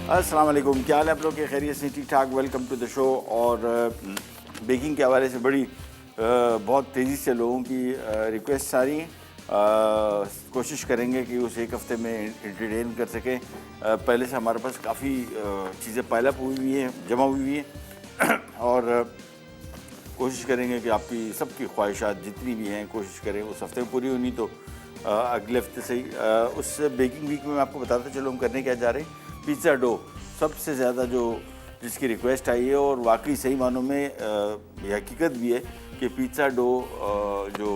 अस्सलाम वालेकुम, क्या हाल है आप लोग के? खैरियत से? ठीक ठाक। Welcome to the show. और बेकिंग के हवाले से बड़ी बहुत तेज़ी से लोगों की रिक्वेस्ट आ रही हैं। कोशिश करेंगे कि उस एक हफ़्ते में एंटरटेन कर सकें। पहले से हमारे पास काफ़ी चीज़ें पाइलअप हुई हैं, जमा हुई हैं और कोशिश करेंगे कि आपकी सबकी ख्वाहिशात जितनी भी हैं कोशिश करें उस हफ्ते में पूरी होनी तो अगले हफ्ते से ही उस बेकिंग वीक में मैं आपको बताता चलो हम करने क्या जा रहे हैं। पिज़्ज़ा डो सबसे ज़्यादा जो जिसकी रिक्वेस्ट आई है और वाकई सही मानों में ये हकीकत भी है कि पिज़्ज़ा डो जो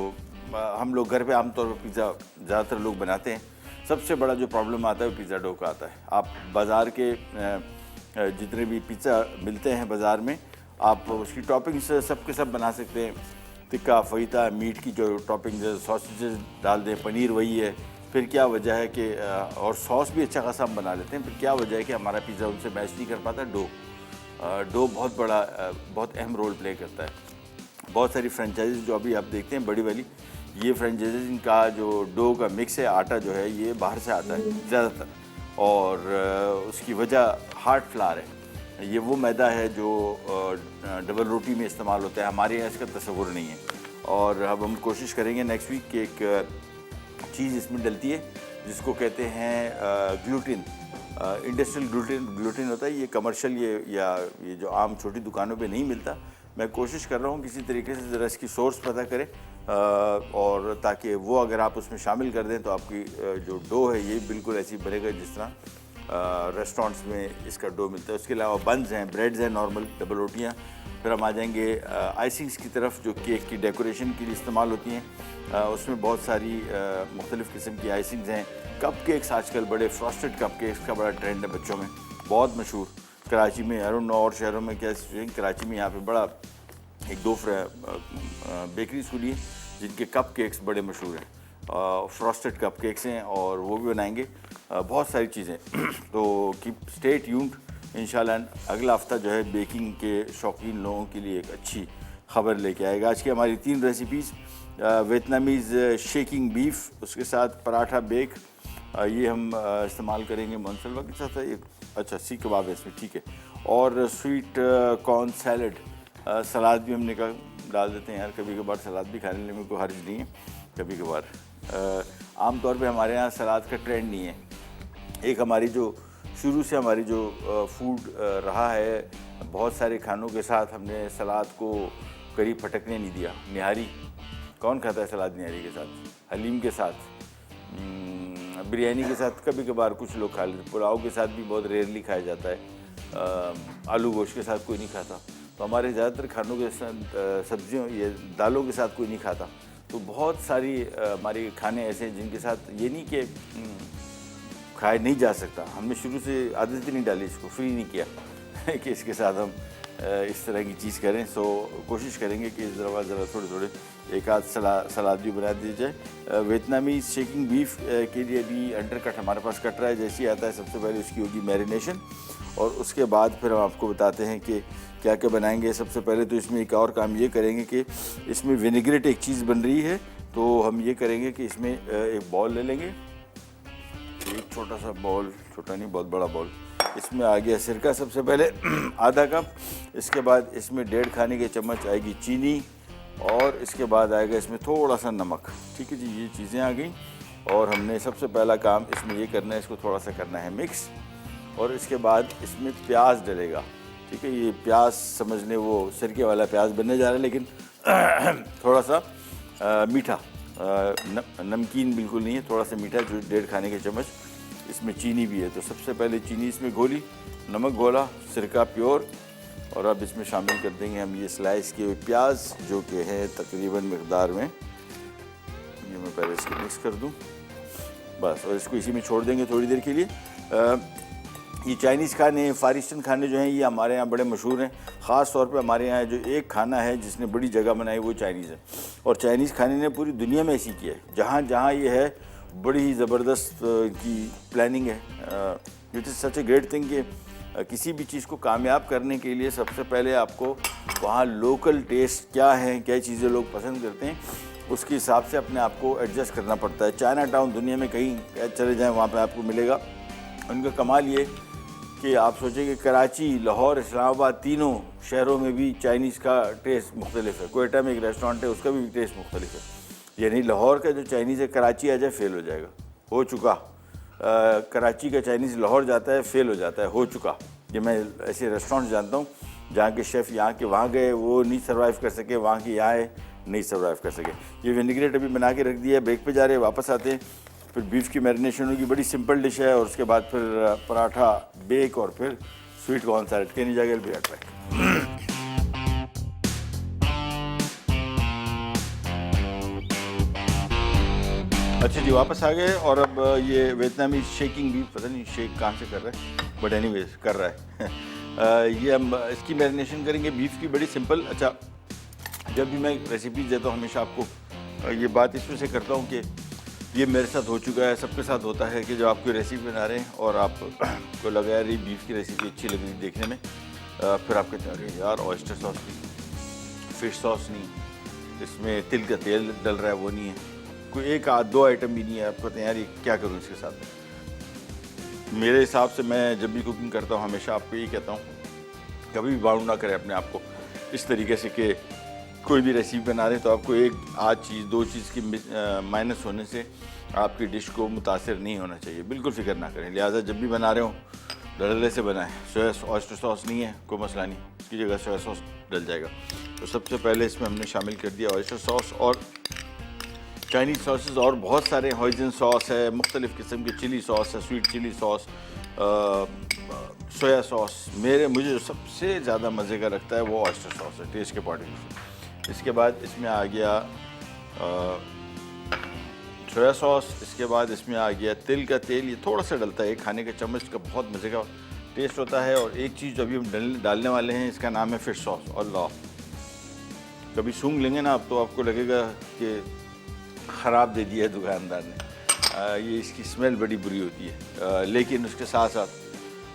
हम लोग घर पे आमतौर पर पिज़्ज़ा ज़्यादातर लोग बनाते हैं, सबसे बड़ा जो प्रॉब्लम आता है वो पिज़्ज़ा डो का आता है। आप बाज़ार के जितने भी पिज़्ज़ा मिलते हैं बाज़ार में, आप उसकी टॉपिंग्स सब के सब बना सकते हैं। टिक्का, फईता, मीट की जो टॉपिंग्स है, सॉसेजेस डाल दें, पनीर वही है। फिर क्या वजह है कि और सॉस भी अच्छा खासा हम बना लेते हैं, फिर क्या वजह है कि हमारा पिज़्ज़ा उनसे मैच नहीं कर पाता। डो बहुत बड़ा बहुत अहम रोल प्ले करता है। बहुत सारी फ्रेंचाइजीज जो अभी आप देखते हैं बड़ी वाली, ये फ्रेंचाइजीज इनका जो डो का मिक्स है, आटा जो है ये बाहर से आता है ज़्यादातर, और उसकी वजह हार्ड फ्लावर है। ये वो मैदा है जो डबल रोटी में इस्तेमाल होता है, हमारे यहाँ इसका तस्वुर नहीं है। और अब हम कोशिश करेंगे नेक्स्ट वीक कि एक चीज़ इसमें डलती है जिसको कहते हैं ग्लूटिन। इंडस्ट्रियल ग्लूटिन होता है, ये कमर्शियल ये जो आम छोटी दुकानों पे नहीं मिलता। मैं कोशिश कर रहा हूँ किसी तरीके से ज़रा इसकी सोर्स पता करें और ताकि वो अगर आप उसमें शामिल कर दें तो आपकी जो डो है ये बिल्कुल ऐसी बनेगा जिस तरह रेस्टोरेंट्स में इसका डो मिलता है। उसके अलावा बन्स हैं, ब्रेड्स हैं, नॉर्मल डबल रोटियाँ। फिर हम आ जाएंगे आइसिंग्स की तरफ जो केक की डेकोरेशन के लिए इस्तेमाल होती हैं। उसमें बहुत सारी मुख्तलिफ़ किस्म की आइसिंग्स हैं। कप केक्स आजकल बड़े फ्रॉस्टेड कप केक्स का बड़ा ट्रेंड है बच्चों में, बहुत मशहूर। कराची में, आई डोंट नो और शहरों में क्या सिचुएशन, कराची में यहाँ पे बड़ा एक दो बेकरीज खुली है जिनके कप केक्स बड़े मशहूर हैं। फ्रॉस्टेड कप केक्स हैं और वो भी बनाएंगे, बहुत सारी चीज़ें तो कीप स्टे ट्यून्ड। इंशाल्लाह अगला हफ्ता जो है बेकिंग के शौकीन लोगों के लिए एक अच्छी खबर लेके आएगा। आज की हमारी 3 रेसिपीज़, वियतनामीज़ शेकिंग बीफ, उसके साथ पराठा बेक, ये हम इस्तेमाल करेंगे मनसलवा के साथ। एक अच्छा सीख कबाब है इसमें, ठीक है। और स्वीट कॉर्न सैलड, सलाद भी हमने का डाल देते हैं यार, कभी कभार सलाद भी खाने में कोई हर्ज नहीं है। कभी कभार आम तौर पे हमारे यहाँ सलाद का ट्रेंड नहीं है। एक हमारी जो शुरू से हमारी जो फूड रहा है, बहुत सारे खानों के साथ हमने सलाद को करीब फटकने नहीं दिया। निहारी कौन खाता है सलाद? निहारी के साथ, हलीम के साथ, बिरयानी के साथ कभी कभार कुछ लोग खा लेते, पुलाव के साथ भी बहुत रेयरली खाया जाता है, आलू गोश्त के साथ कोई नहीं खाता। तो हमारे ज़्यादातर खानों के साथ सब्जियों ये दालों के साथ कोई नहीं खाता। तो बहुत सारी हमारे खाने ऐसे हैं जिनके साथ ये नहीं कि खाया नहीं जा सकता, हमने शुरू से आदत ही नहीं डाली, इसको फ्री नहीं किया कि इसके साथ हम इस तरह की चीज़ करें। सो कोशिश करेंगे कि ज़रा थोड़े थोड़े एक आध सलाद भी बना दी जाए। वियतनामी शेकिंग बीफ के लिए भी अंडरकट हमारे पास कट रहा है, जैसे ही आता है सबसे पहले उसकी होगी मैरिनेशन और उसके बाद फिर हम आपको बताते हैं कि क्या क्या बनाएंगे। सबसे पहले तो इसमें एक और काम ये करेंगे कि इसमें विनेग्रेट एक चीज़ बन रही है, तो हम ये करेंगे कि इसमें एक बॉल ले लेंगे, एक छोटा सा बॉल, छोटा नहीं बहुत बड़ा बॉल। इसमें आ गया सिरका सबसे पहले आधा कप, इसके बाद इसमें 1.5 खाने के चम्मच आएगी चीनी और इसके बाद आएगा इसमें थोड़ा सा नमक। ठीक है जी, ये चीज़ें आ गई और हमने सबसे पहला काम इसमें ये करना है, इसको थोड़ा सा करना है मिक्स। और इसके बाद इसमें प्याज डलेगा। ठीक है, ये प्याज समझ लें वो सिरके वाला प्याज बनने जा रहा है, लेकिन थोड़ा सा मीठा, नमकीन बिल्कुल नहीं है, थोड़ा सा मीठा, जो 1.5 खाने के चम्मच। इसमें चीनी भी है, तो सबसे पहले चीनी इसमें घोली, नमक घोला, सिरका प्योर, और अब इसमें शामिल कर देंगे हम ये स्लाइस किए हुए प्याज जो कि है तकरीबन मकदार में। ये मैं पहले इसको मिक्स कर दूं बस, और इसको इसी में छोड़ देंगे थोड़ी देर के लिए। ये चाइनीज़ खाने, फार ईस्टर्न खाने जो हैं ये हमारे यहाँ बड़े मशहूर हैं। ख़ास तौर पे हमारे यहाँ जो एक खाना है जिसने बड़ी जगह बनाई वो चाइनीज़ है, और चाइनीज़ खाने ने पूरी दुनिया में ऐसी किया है। जहाँ जहाँ ये है बड़ी ही ज़बरदस्त की प्लानिंग है, which is such a great thing कि किसी भी चीज़ को कामयाब करने के लिए सबसे पहले आपको वहाँ लोकल टेस्ट क्या है, क्या चीज़ें लोग पसंद करते हैं, उसके हिसाब से अपने आप को एडजस्ट करना पड़ता है। चाइना टाउन दुनिया में कहीं चले जाएँ वहाँ पे आपको मिलेगा। उनका कमाल ये कि आप सोचें कि कराची, लाहौर, इस्लामाबाद तीनों शहरों में भी चाइनीज़ का टेस्ट मुख्तलिफ है। कोयटा में एक रेस्टोरेंट है, उसका भी टेस्ट मुख्तलिफ है। यानी लाहौर का जो चाइनीज़ है कराची आ जाए फेल हो जाएगा, हो चुका। कराची का चाइनीज़ लाहौर जाता है फेल हो जाता है, हो चुका। ये मैं ऐसे रेस्टोरेंट जानता हूँ जहाँ के शेफ़ यहाँ के वहाँ गए, वो नहीं सर्वाइव कर सके, वहाँ के यहाँ आए नहीं सर्वाइव कर सके। ये विनीग्रेट अभी बना के रख दिया है, ब्रेक पे जा रहे हैं, वापस आते हैं, फिर बीफ की मैरिनेशन होगी। बड़ी सिंपल डिश है। और उसके बाद फिर पराठा, बेक और फिर स्वीट कॉर्न सैलेड। कैन जाएगा बी एट बैक। अच्छा जी, वापस आ गए और अब ये वियतनामी शेकिंग बीफ, पता नहीं शेक कहाँ से कर रहा है, बट एनीवेज कर रहा है। ये हम इसकी मैरिनेशन करेंगे बीफ की, बड़ी सिंपल। अच्छा, जब भी मैं रेसिपीज देता हूँ हमेशा आपको ये बात इसमें से करता हूँ कि ये मेरे साथ हो चुका है, सबके साथ होता है कि जब आप कोई रेसिपी बना रहे हैं और आपको लगा यार ये बीफ की रेसिपी अच्छी लग रही देखने में, फिर आप कहते हैं यार ऑयस्टर सॉस नहीं, फिश सॉस नहीं, इसमें तिल का तेल डल रहा है वो नहीं है, कोई एक आध दो आइटम भी नहीं है। आप कहते हैं यार ये क्या करूँ इसके साथ। मेरे हिसाब से मैं जब भी कुकिंग करता हूँ हमेशा आपको यही कहता हूँ, कभी भी बाउंड ना करें अपने आप को इस तरीके से कि कोई भी रेसिपी बना रहे तो आपको एक आध चीज़ दो चीज़ की माइनस होने से आपकी डिश को मुतासिर नहीं होना चाहिए। बिल्कुल फिक्र ना करें। लिहाजा जब भी बना रहे हो डलले से बनाएं। सोया ऑयस्टर सॉस नहीं है कोई मसला नहीं, उसकी जगह सोया सॉस डल जाएगा। तो सबसे पहले इसमें हमने शामिल कर दिया ऑयस्टर सॉस और चाइनीज़ सॉसेस और बहुत सारे हॉइजन सॉस है, मुख्तलिफ़ किस्म के चिली सॉस है, sweet chilli sauce, soya sauce. मुझे जो सबसे ज़्यादा मज़े का लगता है वो ऑयस्टर सॉस है टेस्ट के पॉइंट ऑफ व्यू से। इसके बाद इसमें आ गया सोया सॉस, इसके बाद इसमें आ गया तिल का तेल। ये थोड़ा सा डलता है, खाने के चम्मच का बहुत मज़े का टेस्ट होता है। और एक चीज़ जो अभी हम डालने वाले हैं इसका नाम है फिश सॉस। अल्लाह, कभी सूंघ लेंगे ना आप तो आपको लगेगा कि ख़राब दे दिया है दुकानदार ने। ये इसकी स्मेल बड़ी बुरी होती है, लेकिन उसके साथ साथ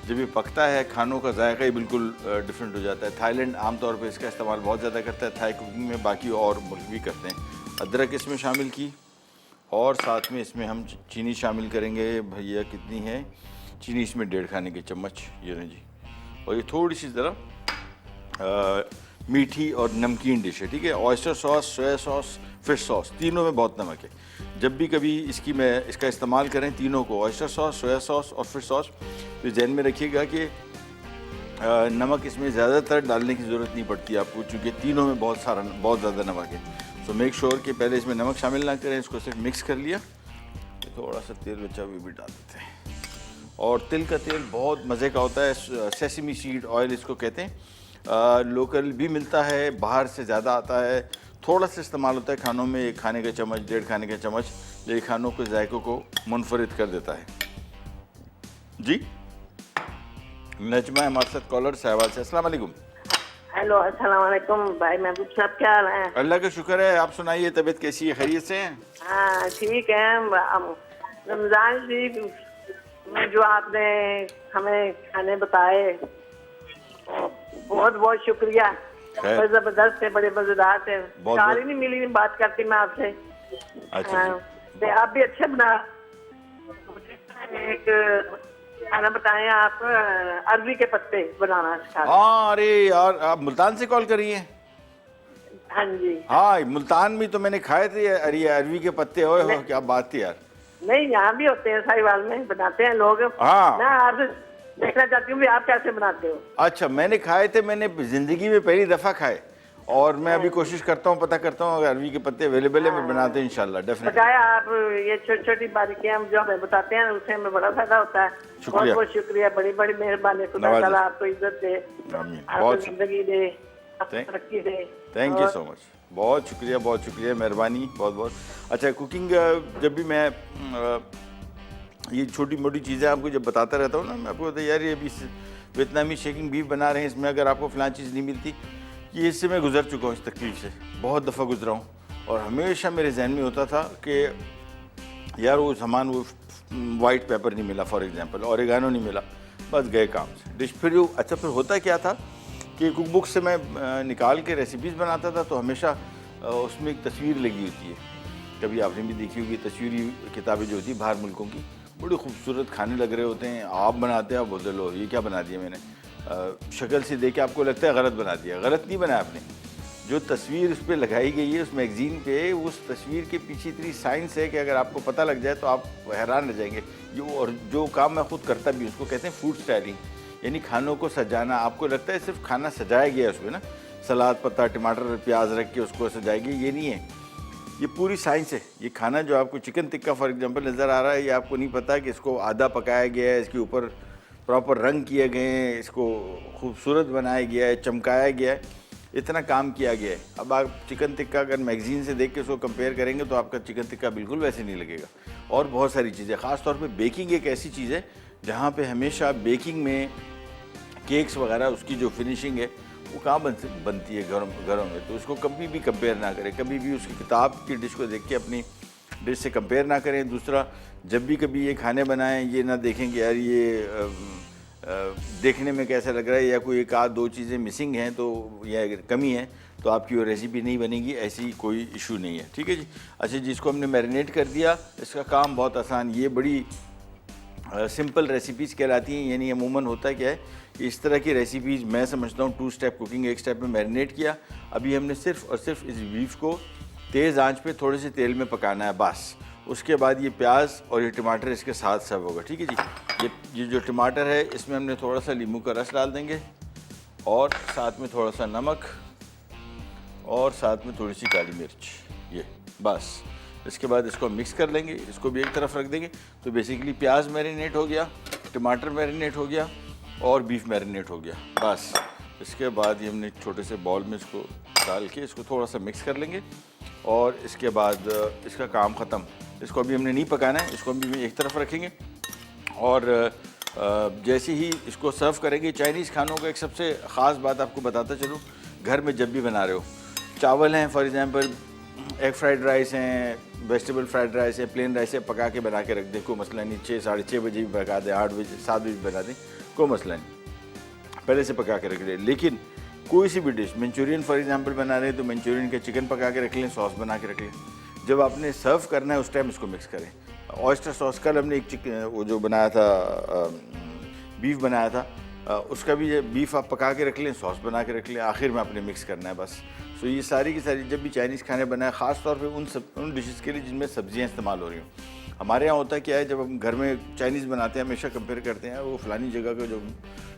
जब ये पकता है खानों का जायका ही बिल्कुल डिफरेंट हो जाता है। थाईलैंड आमतौर पे इसका इस्तेमाल बहुत ज़्यादा करता है थाई कुकिंग में, बाकी और मुल्क भी करते हैं। अदरक इसमें शामिल की और साथ में इसमें हम चीनी शामिल करेंगे। भैया कितनी है चीनी? इसमें 1.5 खाने के चम्मच, ये ना जी। और ये थोड़ी सी ज़रा मीठी और नमकीन डिश है, ठीक है। Oyster sauce, soya sauce, fish sauce, तीनों में बहुत नमक है। जब भी कभी इसका इस्तेमाल करें तीनों को, ऑयस्टर सॉस, सोया सॉस और फिश सॉस, तो ध्यान में रखिएगा कि नमक इसमें ज़्यादातर डालने की ज़रूरत नहीं पड़ती आपको, चूँकि तीनों में बहुत ज़्यादा नमक है। सो मेक श्योर कि पहले इसमें नमक शामिल ना करें, इसको सिर्फ मिक्स कर लिया। थोड़ा सा तेल बचा वो भी डाल देते हैं। और तिल का तेल बहुत मज़े का होता है, सेसमी सीड ऑयल इसको कहते हैं। लोकल भी मिलता है, बाहर से ज़्यादा आता है, थोड़ा सा इस्तेमाल होता है खानों में। 1 खाने का चम्मच, 1.5 खाने का चम्मच, ये खानों के जायकों को मुनफरिद कर देता है जी। नजमा हमारे साथ कॉलर सहवाल से। अस्सलाम वालेकुम। हेलो, अस्सलाम वालेकुम भाई महबूब साहब, क्या हाल है? अल्लाह का शुक्र है, आप सुनाइए, तबीयत कैसी है, खैरियत से हैं? हाँ ठीक है। रमज़ान शरीफ में जो आपने हमें खाने बताए बहुत बहुत शुक्रिया, बड़े ज़बरदस्त थे, बड़े मज़ेदार थे। कार ही नहीं मिली बात करती मैं आपसे। अच्छा तो आप भी अच्छे बना। एक खाना बताएं आप, अरबी के पत्ते बनाना सिखा। हाँ, अरे यार आप मुल्तान से कॉल करिए। हाँ जी। हाँ, मुल्तान में तो मैंने खाए थे। अरे अरबी के पत्ते हो, क्या बात थी यार। नहीं, यहाँ भी होते हैं, साहिवाल में बनाते हैं लोग। हाँ, मैं आपसे देखना चाहती हूँ भी आप कैसे बनाते हो। अच्छा, मैंने खाए थे, मैंने जिंदगी में पहली दफ़ा खाए और मैं अभी कोशिश करता हूँ, पता करता हूँ अगर अरबी के पत्ते अवेलेबल है मैं बनाते हैं इंशाल्लाह, डेफिनेटली। बताया आप ये छोटी छोटी बारीकियाँ जो हमें बताते हैं उससे हमें बड़ा फायदा होता है। बहुत बहुत शुक्रिया, बड़ी बड़ी मेहरबानी। खुदा ताला आपको इज्जत दे, आपको जिंदगी दे, तरक्की दे। थैंक यू सो मच, बहुत शुक्रिया, मेहरबानी, बहुत बहुत। अच्छा, कुकिंग जब भी मैं ये छोटी मोटी चीज़ें आपको जब बताता रहता हूँ ना, मैं आपको बताया यार ये अभी वियतनामी शेकिंग बीफ बना रहे हैं, इसमें अगर आपको फ़लाँ चीज़ नहीं मिलती, ये इससे मैं गुजर चुका हूँ, इस तकलीफ़ से बहुत दफ़ा गुजरा हूँ। और हमेशा मेरे जहन में होता था कि यार वो सामान, वो वाइट पेपर नहीं मिला फॉर एग्जांपल, ऑरिगानो नहीं मिला, बस गए काम से डिश। फिर जो अच्छा फिर होता क्या था कि कुक बुक से मैं निकाल के रेसिपीज़ बनाता था, तो हमेशा उसमें एक तस्वीर लगी होती है, कभी आपने भी देखी होगी तस्वीरी किताबें जो होती है बाहर मुल्कों की, बड़े खूबसूरत खाने लग रहे होते हैं, आप बनाते हैं, आप बोलते लो ये क्या बना दिया मैंने, शक्ल से देख के आपको लगता है गलत बना दिया। गलत नहीं बनाया आपने, जो तस्वीर उस पर लगाई गई है उस मैगज़ीन पे, उस तस्वीर के पीछे इतनी साइंस है कि अगर आपको पता लग जाए तो आप हैरान रह जाएंगे। और जो काम मैं खुद करता भी हूँ उसको कहते हैं फूड स्टाइलिंग, यानी खानों को सजाना। आपको लगता है सिर्फ खाना सजाया गया है उसमें ना, सलाद पत्ता टमाटर प्याज रख के उसको सजाएगी, ये नहीं है, ये पूरी साइंस है। ये खाना जो आपको चिकन टिक्का फॉर एग्जांपल नज़र आ रहा है, ये आपको नहीं पता कि इसको आधा पकाया गया है, इसके ऊपर प्रॉपर रंग किए गए हैं, इसको खूबसूरत बनाया गया है, चमकाया गया है, इतना काम किया गया है। अब आप चिकन टिक्का अगर मैगज़ीन से देख के उसको कंपेयर करेंगे तो आपका चिकन टिक्का बिल्कुल वैसे नहीं लगेगा। और बहुत सारी चीज़ें, ख़ास तौर पे बेकिंग एक ऐसी चीज़ है जहाँ पे हमेशा बेकिंग में केक्स वगैरह उसकी जो फिनिशिंग है वो कहाँ बनती है घरों में, तो उसको कभी भी कंपेयर ना करें, कभी भी उसकी किताब की डिश को देख के अपनी डिश से कंपेयर ना करें। दूसरा, जब भी कभी ये खाने बनाएं ये ना देखें कि यार ये देखने में कैसा लग रहा है या कोई एक आध दो चीज़ें मिसिंग हैं तो या कमी है तो आपकी वो रेसिपी नहीं बनेगी, ऐसी कोई इशू नहीं है। ठीक है जी। अच्छा जी, इसको हमने मैरिनेट कर दिया, इसका काम बहुत आसान, ये बड़ी सिंपल रेसिपीज़ कहलाती हैं। यानी अमूमन होता क्या है कि इस तरह की रेसिपीज़ मैं समझता हूँ 2 स्टेप कुकिंग, एक स्टेप में मैरिनेट किया, अभी हमने सिर्फ और सिर्फ इस बीफ को तेज़ आंच पे थोड़े से तेल में पकाना है बस। उसके बाद ये प्याज और ये टमाटर इसके साथ सर्व होगा। ठीक है जी। ये जो टमाटर है इसमें हमने थोड़ा सा नींबू का रस डाल देंगे और साथ में थोड़ा सा नमक और साथ में थोड़ी सी काली मिर्च, ये बस। इसके बाद इसको मिक्स कर लेंगे, इसको भी एक तरफ रख देंगे। तो बेसिकली प्याज मैरिनेट हो गया, टमाटर मैरिनेट हो गया और बीफ मैरिनेट हो गया बस। इसके बाद ये हमने छोटे से बॉल में इसको डाल के इसको थोड़ा सा मिक्स कर लेंगे और इसके बाद इसका काम ख़त्म। इसको अभी हमने नहीं पकाना है, इसको अभी एक तरफ रखेंगे और जैसे ही इसको सर्व करेंगे। चाइनीज़ खानों का एक सबसे ख़ास बात आपको बताता चलूँ, घर में जब भी बना रहे हो, चावल हैं for example, egg fried rice हैं, वेजिटेबल फ्राइड राइस है, प्लेन राइस है, पका के बना के रख दे, कोई मसला नहीं। 6 साढ़े 6 बजे भी पका दे, 8 बजे 7 बजे बना दें, कोई मसला नहीं, पहले से पका के रख दे। लेकिन कोई सी भी डिश, मंचूरियन फॉर एग्जांपल बना रहे हैं तो मंचूरियन का चिकन पका के रख लें, सॉस बना के रख लें, जब आपने सर्व करना है उस टाइम इसको मिक्स करें। ऑयस्टर सॉस, कल हमने एक चिकन वो जो बनाया था बीफ बनाया था, उसका भी बीफ आप पका के रख लें, सॉस बना के रख लें, आखिर में आपने मिक्स करना है बस। सो ये सारी की सारी जब भी चाइनीज़ खाने बनाए, ख़ास तौर पे उन डिशेज़ के लिए जिनमें सब्जियां इस्तेमाल हो रही हों। हमारे यहाँ होता क्या है, जब हम घर में चाइनीज़ बनाते हैं हमेशा कंपेयर करते हैं वो फ़लानी जगह का जो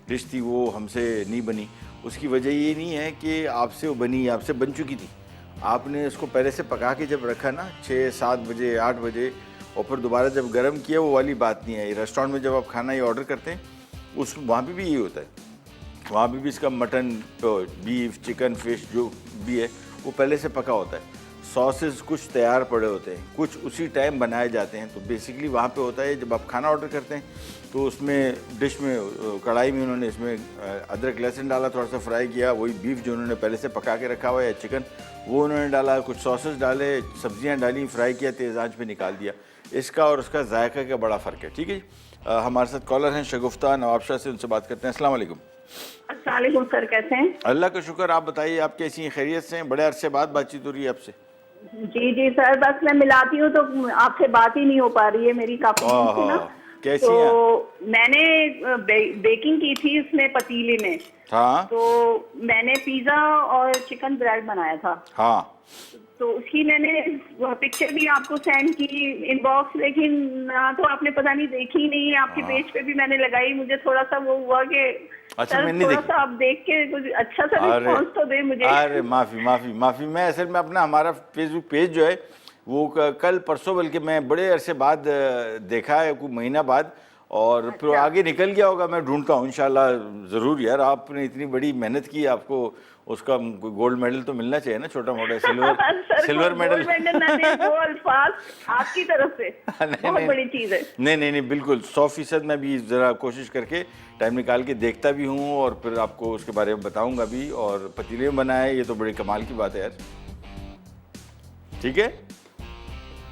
डिश थी वो हमसे नहीं बनी। उसकी वजह ये नहीं है कि आपसे वो बनी, आपसे बन चुकी थी, आपने उसको पहले से पका के जब रखा ना 6-7 बजे 8 बजे और फिर दोबारा जब गर्म किया, वो वाली बात नहीं है। रेस्टोरेंट में जब आप खाना ये ऑर्डर करते हैं उस वहाँ पे भी यही होता है, वहाँ पे भी इसका मटन, बीफ, चिकन, फिश जो भी है वो पहले से पका होता है। सॉसेस कुछ तैयार पड़े होते हैं, कुछ उसी टाइम बनाए जाते हैं। तो बेसिकली वहाँ पे होता है जब आप खाना ऑर्डर करते हैं तो उसमें डिश में कढ़ाई में उन्होंने इसमें अदरक लहसुन डाला, थोड़ा सा फ्राई किया, वही बीफ जो उन्होंने पहले से पका के रखा हुआ है या चिकन वो उन्होंने डाला, कुछ सॉसेस डाले, सब्जियाँ डाली, फ्राई किया, तेज़ आंच पे निकाल दिया। इसका और उसका जायका का बड़ा फ़र्क है। ठीक है जी। हमारे साथ कॉलर हैं शगुफ्ता नवाबशाह से, उनसे बात करते हैं। अस्सलाम वालेकुम। अस्सलाम वालेकुम सर, कैसे हैं? अल्लाह का शुक्र, आप बताइए आप कैसी हैं, खैरियत से हैं? बड़े अरसे बाद बातचीत हो रही है आपसे। जी जी सर, बस मैं मिलाती हूँ तो आपसे बात ही नहीं हो पा रही है मेरी काफी दिन से ना। कैसी तो हैं? मैंने बेकिंग की थी इसमें पतीले में। हाँ। तो मैंने पिज्जा और चिकन ब्रेड बनाया था। हाँ। तो उसकी मैंने पिक्चर भी आपको सेंड की इनबॉक्स, लेकिन ना तो आपने पता नहीं देखी नहीं, आपके पेज पे भी मैंने लगाई, मुझे थोड़ा सा वो हुआ कि अच्छा सर मैंने थोड़ा सा आप देख के कुछ अच्छा सा रिस्पॉन्स तो दे मुझे। अरे माफ़ी, मैं असल में अपना हमारा फेसबुक पेज जो है वो कल परसों बल्कि मैं बड़े अरसे बाद देखा है, कोई महीना बाद, और फिर आगे निकल गया होगा, मैं ढूंढता हूँ इंशाल्लाह ज़रूर। यार आपने इतनी बड़ी मेहनत की, आपको उसका गोल्ड मेडल तो मिलना चाहिए ना, छोटा मोटा सिल्वर मेडल। वो अल्फाज आपकी तरफ से बहुत बड़ी चीज़ है। नहीं बिल्कुल 100% मैं भी ज़रा कोशिश करके टाइम निकाल के देखता भी हूँ और फिर आपको उसके बारे में बताऊँगा भी। और पतीले में बनाया है, ये तो बड़ी कमाल की बात है यार। ठीक है,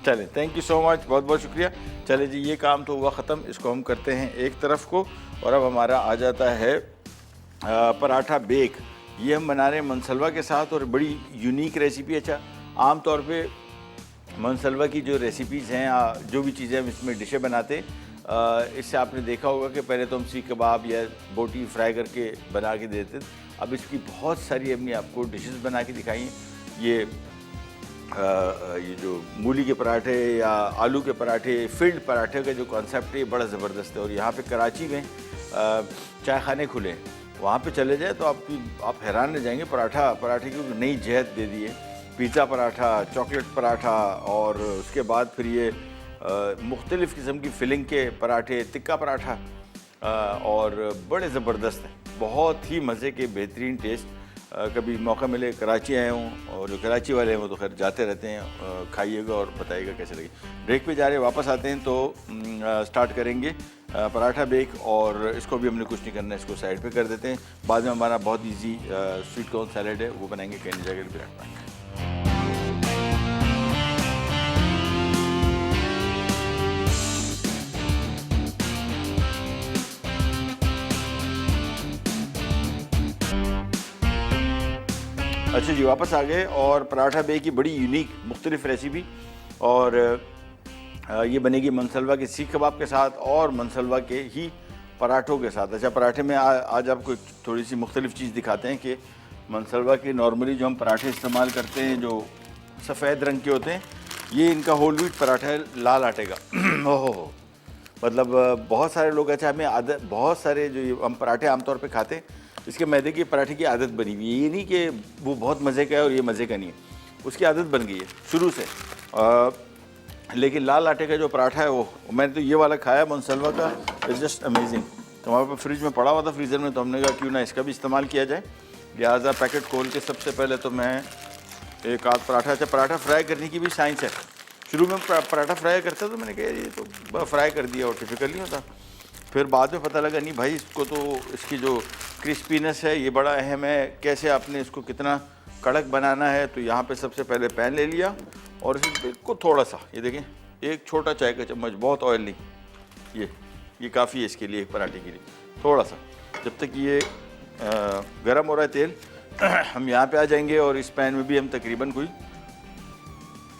चले, थैंक यू सो मच, बहुत बहुत शुक्रिया। चले जी, ये काम तो हुआ ख़त्म, इसको हम करते हैं एक तरफ को। और अब हमारा आ जाता है पराठा बेक। ये हम बना रहे हैं मनसलवा के साथ और बड़ी यूनिक रेसिपी। अच्छा, आम तौर पे मनसलवा की जो रेसिपीज़ हैं, जो भी चीज़ें हम इसमें डिशें बनाते हैं, इससे आपने देखा होगा कि पहले तो हम सीख कबाब या बोटी फ्राई करके बना के देते थे, अब इसकी बहुत सारी हमने आपको डिशेस बना के दिखाई हैं। ये जो मूली के पराठे या आलू के पराठे, फील्ड पराठे का जो कॉन्सेप्ट है ये बड़ा ज़बरदस्त है। और यहाँ पे कराची में चाय खाने खुले हैं, वहाँ पे चले जाए तो आप हैरान रह जाएंगे। पराठे की नई जहत दे दी है। पिज़्ज़ा पराठा, चॉकलेट पराठा, और उसके बाद फिर ये मुख्तलिफ़ किस्म की फिलिंग के पराठे, तिक्का पराठा, और बड़े ज़बरदस्त हैं, बहुत ही मज़े के, बेहतरीन टेस्ट। कभी मौका मिले कराची आए हूँ, और जो कराची वाले हैं वो तो खैर जाते रहते हैं, खाइएगा और बताइएगा कैसे लगे। ब्रेक पे जा रहे हैं, वापस आते हैं तो स्टार्ट करेंगे पराठा बेक, और इसको भी हमने कुछ नहीं करना है, इसको साइड पे कर देते हैं। बाद में हमारा बहुत इजी स्वीट कॉर्न सैलेड है, वो बनाएंगे, कहने जाकर भी रख पाएंगे। अच्छा जी, वापस आ गए, और पराठा बे की बड़ी यूनिक मुख्तलिफ रेसिपी, और ये बनेगी मनसलवा के सीख कबाब के साथ और मनसलवा के ही पराठों के साथ। अच्छा, पराठे में आज आपको थोड़ी सी मुख्तलिफ चीज़ दिखाते हैं कि मनसलवा के नॉर्मली जो हम पराठे इस्तेमाल करते हैं जो सफ़ेद रंग के होते हैं, ये इनका होल व्हीट पराठा है, लाल आटे का। ओहो, मतलब बहुत सारे लोग, अच्छा हमें आदत, बहुत सारे जो हम पराठे आमतौर पे खाते हैं, इसके मैदे की पराठे की आदत बनी हुई है। ये नहीं कि वो बहुत मज़े का है और ये मज़े का नहीं है, उसकी आदत बन गई है शुरू से। लेकिन लाल आटे का जो पराठा है वो मैंने तो ये वाला खाया मनसलवा का, इज़ जस्ट अमेजिंग। तो हमारे पास फ्रिज में पड़ा हुआ था, फ्रीज़र में, तो हमने कहा क्यों ना इसका भी इस्तेमाल किया जाए। लिहाजा पैकेट खोल के सबसे पहले तो मैं एक आध पराठा, अच्छा पराठा फ्राई करने की भी साइंस है। शुरू में पराठा फ्राई करता तो मैंने कहा ये तो फ्राई कर दिया और टिपिकल नहीं होता। फिर बाद में पता लगा नहीं भाई, इसको तो इसकी जो क्रिस्पीनेस है ये बड़ा अहम है, कैसे आपने इसको कितना कड़क बनाना है। तो यहाँ पे सबसे पहले पैन ले लिया और इसमें बिल्कुल थोड़ा सा, ये देखें, एक छोटा चाय का चम्मच, बहुत ऑयल नहीं, ये काफ़ी है इसके लिए, एक पराठे के लिए थोड़ा सा। जब तक ये गरम हो रहा है तेल, हम यहाँ पे आ जाएंगे, और इस पैन में भी हम तकरीबन कोई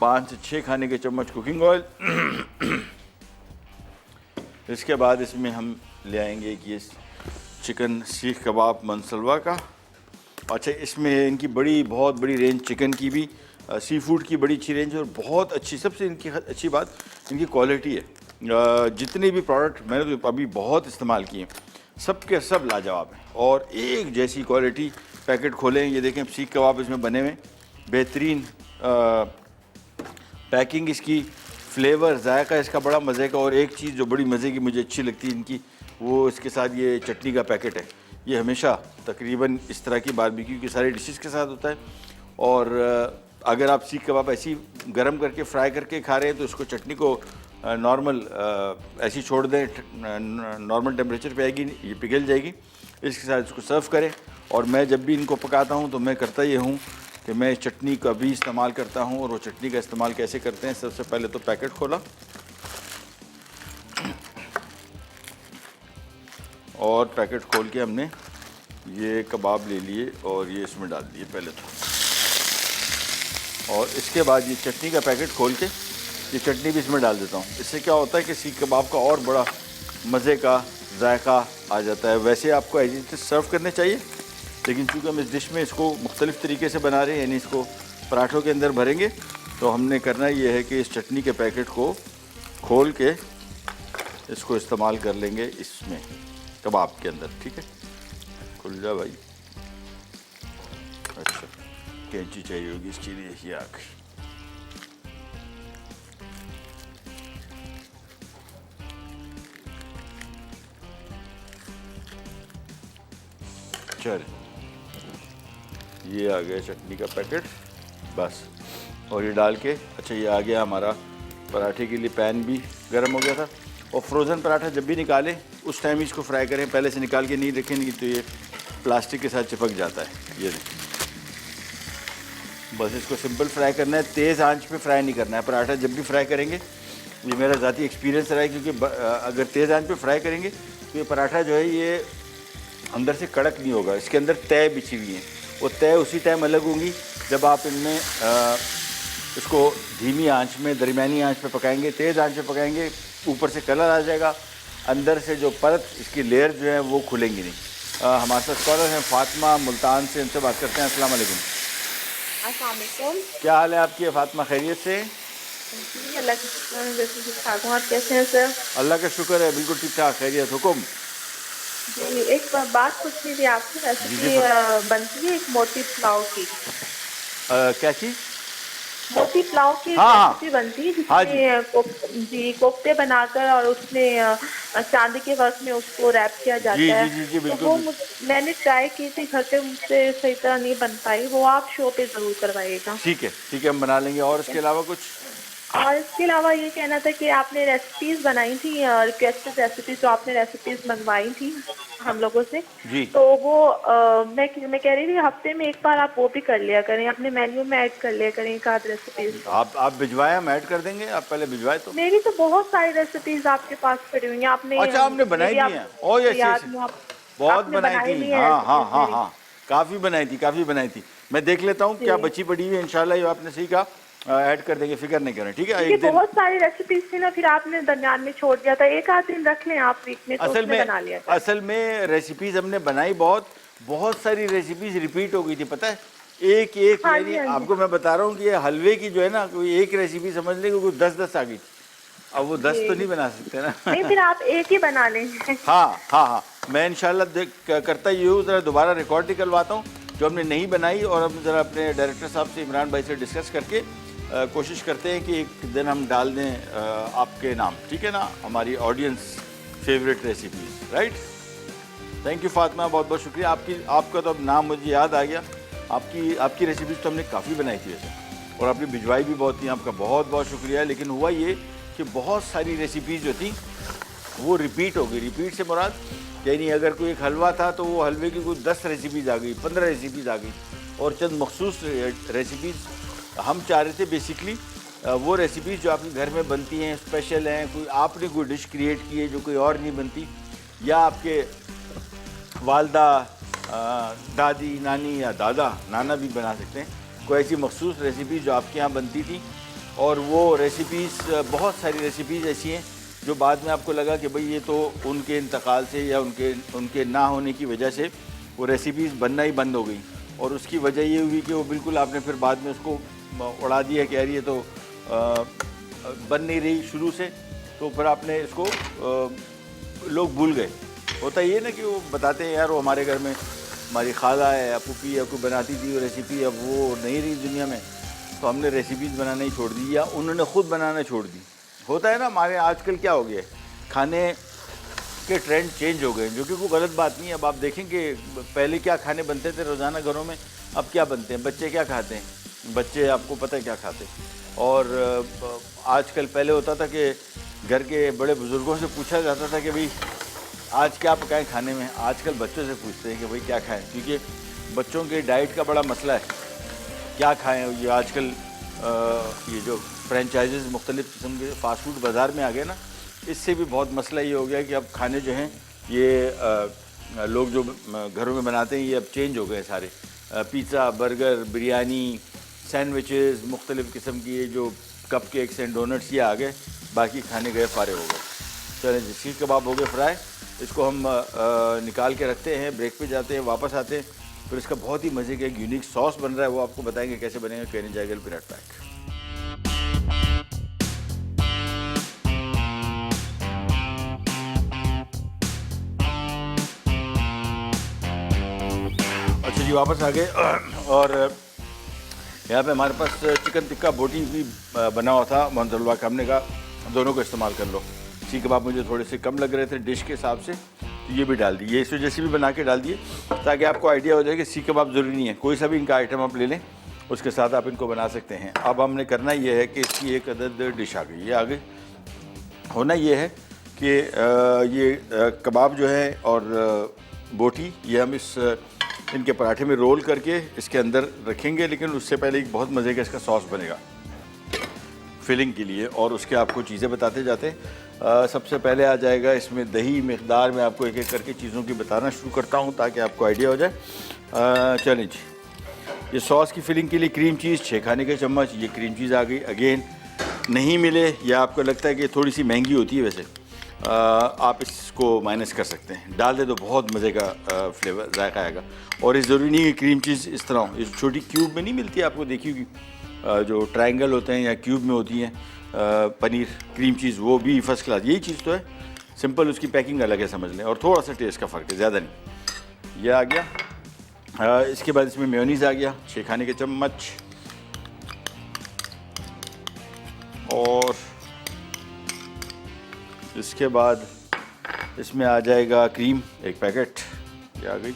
5 से 6 खाने के चम्मच कुकिंग ऑयल। इसके बाद इसमें हम ले आएंगे कि ये चिकन सीख कबाब मनसलवा का। अच्छा, इसमें इनकी बहुत बड़ी रेंज, चिकन की भी, सी फूड की बड़ी अच्छी रेंज है, और बहुत अच्छी, सबसे इनकी अच्छी बात इनकी क्वालिटी है। जितने भी प्रोडक्ट मैंने तो अभी बहुत इस्तेमाल किए, सब के सब लाजवाब हैं और एक जैसी क्वालिटी। पैकेट खोलें, ये देखें सीख कबाब इसमें बने हुए, बेहतरीन पैकिंग इसकी, फ्लेवर, जायका इसका बड़ा मज़े का। और एक चीज़ जो बड़ी मज़े की मुझे अच्छी लगती है इनकी, वो इसके साथ ये चटनी का पैकेट है। ये हमेशा तकरीबन इस तरह की बारबेक्यू की सारी डिशेस के साथ होता है। और अगर आप सीख कबाब ऐसी गरम करके फ्राई करके खा रहे हैं तो इसको चटनी को नॉर्मल ऐसी छोड़ दें, नॉर्मल टेम्परेचर पे आएगी, ये पिघल जाएगी। इसके साथ इसको सर्व करें। और मैं जब भी इनको पकाता हूँ तो मैं करता ये हूँ कि मैं चटनी का भी इस्तेमाल करता हूँ। और वो चटनी का इस्तेमाल कैसे करते हैं, सबसे पहले तो पैकेट खोला और पैकेट खोल के हमने ये कबाब ले लिए और ये इसमें डाल दिए पहले तो। और इसके बाद ये चटनी का पैकेट खोल के ये चटनी भी इसमें डाल देता हूँ। इससे क्या होता है कि सीख कबाब का और बड़ा मज़े का जायका आ जाता है। वैसे आपको एज इट इज़ सर्व करने चाहिए, लेकिन चूँकि हम इस डिश में इसको मुख्तलिफ़ तरीके से बना रहे हैं, यानी इसको पराठों के अंदर भरेंगे, तो हमने करना ये है कि इस चटनी के पैकेट को खोल के इसको इस्तेमाल कर लेंगे इसमें कबाब के अंदर। ठीक है, खुल जा भाई। अच्छा, कैंची चाहिए होगी इसके लिए, ये आ गई। चल, ये आ गया चटनी का पैकेट बस। और ये डाल के, अच्छा ये आ गया हमारा पराठे के लिए पैन भी गर्म हो गया था। और फ्रोज़न पराठा जब भी निकालें उस टाइम इसको फ्राई करें, पहले से निकाल के नहीं रखेंगे तो ये प्लास्टिक के साथ चिपक जाता है। ये देखिए, बस इसको सिंपल फ्राई करना है, तेज़ आंच पे फ्राई नहीं करना है। पराठा जब भी फ्राई करेंगे, ये मेरा ज़ाती एक्सपीरियंस रहा है, क्योंकि अगर तेज़ आंच पे फ्राई करेंगे तो ये पराठा जो है ये अंदर से कड़क नहीं होगा। इसके अंदर तय बिछी हुई है, वो तय उसी टाइम अलग होंगी जब आप इनमें इसको धीमी आंच में, दरमियानी आंच पे पकाएंगे। तेज़ आंच पे पकाएंगे, ऊपर से कलर आ जाएगा, अंदर से जो परत, इसकी लेयर जो है वो खुलेंगी नहीं। हमारे साथ कॉलर हैं फातिमा मुल्तान से, उनसे बात करते हैं। अस्सलाम वालेकुम। अस्सलाम वालेकुम। क्या हाल है आपकी फातिमा, खैरियत से? अल्लाह के शुक्र है, बिल्कुल ठीक ठाक हूँ। आप कैसे हैं सर? अल्लाह का शुक्र है, बिल्कुल ठीक ठाक, खैरियत। हुकुम? जी, एक बात पूछनी थी आपसे। रेसिपी बनती है एक मोती पुलाव की। क्या चीज़? मोती पुलाव की हाँ, रेसिपी बनती है हाँ जिसमें कोफ्ते बनाकर और उसमें चांदी के वर्क में उसको रैप किया जाता जी है। जी जी जी, तो बिल्कुल वो बिल्कुल। मैंने ट्राई की थी घर पे, मुझसे सही तरह नहीं बन पाई। वो आप शो पे ज़रूर करवाइएगा। ठीक है, हम बना लेंगे। और इसके अलावा कुछ? और इसके अलावा ये कहना था कि आपने रेसिपीज़ बनाई थी, रिक्वेस्टेड रेसिपीज़ जो आपने रेसिपीज़ मंगवाई थी हम लोगों से, जी। तो वो मैं कह रही थी हफ्ते में एक बार आप वो भी कर लिया करें, अपने मेन्यू में ऐड कर लिया करें एक आध रेसिपीज़। आप भिजवाएं, हम ऐड कर देंगे। आप पहले भिजवाए तो। मेरी तो बहुत सारी रेसिपीज़ आपके पास पड़ी हुई हैं। आपने अच्छा, आपने बनाई दी हैं? ओ यस याद यस, नहीं, आप बहुत आपने बनाई बनाई थी। ली है हाँ हाँ रेसिपीज़ हाँ मेरी। हाँ, काफ़ी बनाई थी। मैं देख लेता हूँ क्या बची पड़ी हुई है। इंशाल्लाह ये आपने सही कहा, ऐड कर देंगे, फिक्र नहीं करें। ठीक है, ये एक दिन। बहुत सारी रेसिपीज़ थी ना, फिर आपने दरमियान में छोड़ दिया था। एक आध दिन रख लें आप वीक में, तो उसमें बना लिया था। असल में रेसिपीज हमने बनाई बहुत सारी रेसिपीज रिपीट हो गई थी, पता है। एक हाँ यानी जी, हाँ जी। आपको मैं बता रहा हूँ कि ये हलवे की जो है ना, कोई एक रेसिपी समझ लें कि कोई 10 आ गई थी। अब वो 10 तो जी। नहीं बना सकते ना। नहीं, फिर आप एक ही बना लेंगे। हाँ, मैं इंशाल्लाह करता ये हूँ, ज़रा दोबारा रिकॉर्ड निकलवाता हूँ जो हमने नहीं बनाई, और हम ज़रा अपने डायरेक्टर साहब से, इमरान भाई से डिस्कस करके कोशिश करते हैं कि एक दिन हम डाल दें आपके नाम, ठीक है ना, हमारी audience favourite recipes. Right, thank you Fatima, बहुत बहुत शुक्रिया आपका तो अब नाम मुझे याद आ गया। आपकी रेसिपीज़ तो हमने काफ़ी बनाई थी वैसे, और आपने भिजवाई भी बहुत थी, आपका बहुत बहुत शुक्रिया। लेकिन हुआ ये कि बहुत सारी रेसिपीज़ जो थी वो रिपीट हो गई। रिपीट से मुराद यानी अगर कोई एक हलवा था तो वो हलवे की कोई 10 रेसिपीज़ आ गई, 15 रेसिपीज़ आ गई, और चंद मखसूस रेसिपीज़ हम चाह रहे थे बेसिकली वो रेसिपीज़ जो आपके घर में बनती हैं, स्पेशल हैं, कोई आपने कोई डिश क्रिएट की है जो कोई और नहीं बनती, या आपके वालदा, दादी, नानी या दादा, नाना भी बना सकते हैं, कोई ऐसी मखसूस रेसिपी जो आपके यहाँ बनती थी। और वो रेसिपीज़, बहुत सारी रेसिपीज़ ऐसी हैं जो बाद में आपको लगा कि भाई ये तो उनके इंतकाल से या उनके ना होने की वजह से वो रेसिपीज़ बनना ही बंद हो गई। और उसकी वजह ये हुई कि वो बिल्कुल आपने फिर बाद में उसको उड़ा दिया कि यार ये तो बन नहीं रही शुरू से, तो फिर आपने इसको लोग भूल गए। होता ये ना कि वो बताते हैं यार वो हमारे घर में हमारी खाला है या पुप्पी या कोई बनाती थी वो रेसिपी, अब वो नहीं रही दुनिया में, तो हमने रेसिपीज़ बनाना ही छोड़ दी या उन्होंने ख़ुद बनाना छोड़ दी। होता है ना, हमारे आजकल क्या हो गया है, खाने के ट्रेंड चेंज हो गए, जो कि कोई गलत बात नहीं है। अब आप देखें कि पहले क्या खाने बनते थे रोज़ाना घरों में, अब क्या बनते हैं, बच्चे क्या खाते हैं, बच्चे आपको पता है क्या खाते हैं। और आजकल पहले होता था कि घर के बड़े बुज़ुर्गों से पूछा जाता था कि भाई आज क्या पकाएं खाने में, आजकल बच्चों से पूछते हैं कि भाई क्या खाएं, क्योंकि बच्चों के डाइट का बड़ा मसला है, क्या खाएं। ये आजकल ये जो फ्रेंचाइजेज़ मुख्तलिफ़ किस्म के फ़ास्ट फूड बाज़ार में आ गए ना, इससे भी बहुत मसला ये हो गया कि अब खाने जो हैं ये लोग जो घरों में बनाते हैं ये अब चेंज हो गए सारे। पिज़्ज़ा, बर्गर, बिरयानी, सैंडविचेस, मुख्तलिफ़ किस्म की ये जो कप केक्स एंड डोनट्स ये आ गए, बाकी खाने गए फारे हो गए। चलें जी, सीख कबाब हो गए फ्राई, इसको हम निकाल के रखते हैं, ब्रेक पे जाते हैं, वापस आते हैं, फिर इसका बहुत ही मज़े का एक यूनिक सॉस बन रहा है, वो आपको बताएंगे कैसे बनेगा। कहने जाएगा पिराट पैक। अच्छा जी, वापस आ गए, और यहाँ पे हमारे पास चिकन टिक्का बोटी भी बना हुआ था मोहम्मद का, हमने कहा दोनों को इस्तेमाल कर लो। सीख कबाब मुझे थोड़े से कम लग रहे थे डिश के हिसाब से, तो ये भी डाल दिए, ये इस वजह से भी बना के डाल दिए ताकि आपको आइडिया हो जाए कि सीख कबाब ज़रूरी नहीं है, कोई सा भी इनका आइटम आप ले लें उसके साथ आप इनको बना सकते हैं। अब हमने करना ये है कि इसकी एक अदद डिश आ गई, ये आ गई। होना ये है कि ये कबाब जो है और बोटी, ये हम इनके पराठे में रोल करके इसके अंदर रखेंगे, लेकिन उससे पहले एक बहुत मज़े का इसका सॉस बनेगा फिलिंग के लिए, और उसके आपको चीज़ें बताते जाते हैं। सबसे पहले आ जाएगा इसमें दही, मिक़दार में आपको एक एक करके चीज़ों की बताना शुरू करता हूँ ताकि आपको आइडिया हो जाए। चलें जी, ये सॉस की फिलिंग के लिए क्रीम चीज़ 6 खाने के चम्मच, ये क्रीम चीज़ आ गई। अगेन नहीं मिले या आपको लगता है कि थोड़ी सी महंगी होती है वैसे, आप इसको माइनस कर सकते हैं, डाल दे तो बहुत मज़े का फ्लेवर जायका आएगा। और ये ज़रूरी नहीं है क्रीम चीज़ इस तरह हो, इस छोटी क्यूब में नहीं मिलती आपको, देखी होगी जो ट्रायंगल होते हैं या क्यूब में होती हैं पनीर क्रीम चीज़, वो भी फर्स्ट क्लास। यही चीज़ तो है, सिंपल उसकी पैकिंग अलग है समझ लें, और थोड़ा सा टेस्ट का फ़र्क है, ज़्यादा नहीं। यह आ गया। इसके बाद इसमें मेयोनीज़ आ गया 6 खाने के चम्मच, और इसके बाद इसमें आ जाएगा क्रीम 1 पैकेट, ये आ गई।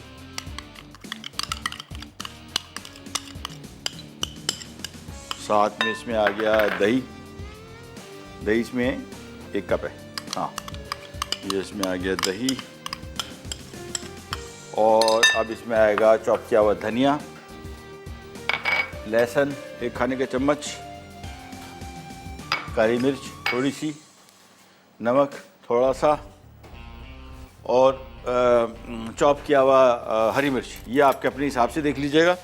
साथ में इसमें आ गया दही, दही इसमें 1 कप है, हाँ ये इसमें आ गया दही। और अब इसमें आएगा चॉप किया हुआ धनिया, लहसुन 1 खाने का चम्मच, काली मिर्च थोड़ी सी, नमक थोड़ा सा, और चॉप किया हुआ हरी मिर्च। ये आपके अपने हिसाब से देख लीजिएगा,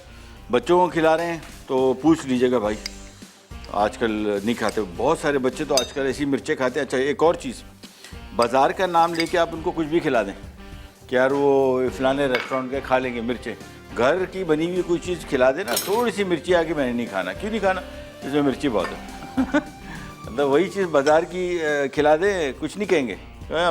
बच्चों को खिला रहे हैं तो पूछ लीजिएगा भाई, आजकल नहीं खाते बहुत सारे बच्चे, तो आजकल ऐसी मिर्चें खाते हैं। अच्छा एक और चीज़, बाज़ार का नाम लेके आप उनको कुछ भी खिला दें कि यार वो फलाने रेस्टोरेंट के खा लेंगे मिर्चें, घर की बनी हुई कोई चीज़ खिला देना, थोड़ी सी मिर्ची आके मैंने नहीं खाना, क्यों नहीं खाना, इसमें मिर्ची बहुत है मतलब वही चीज़ बाज़ार की खिला दें, कुछ नहीं कहेंगे,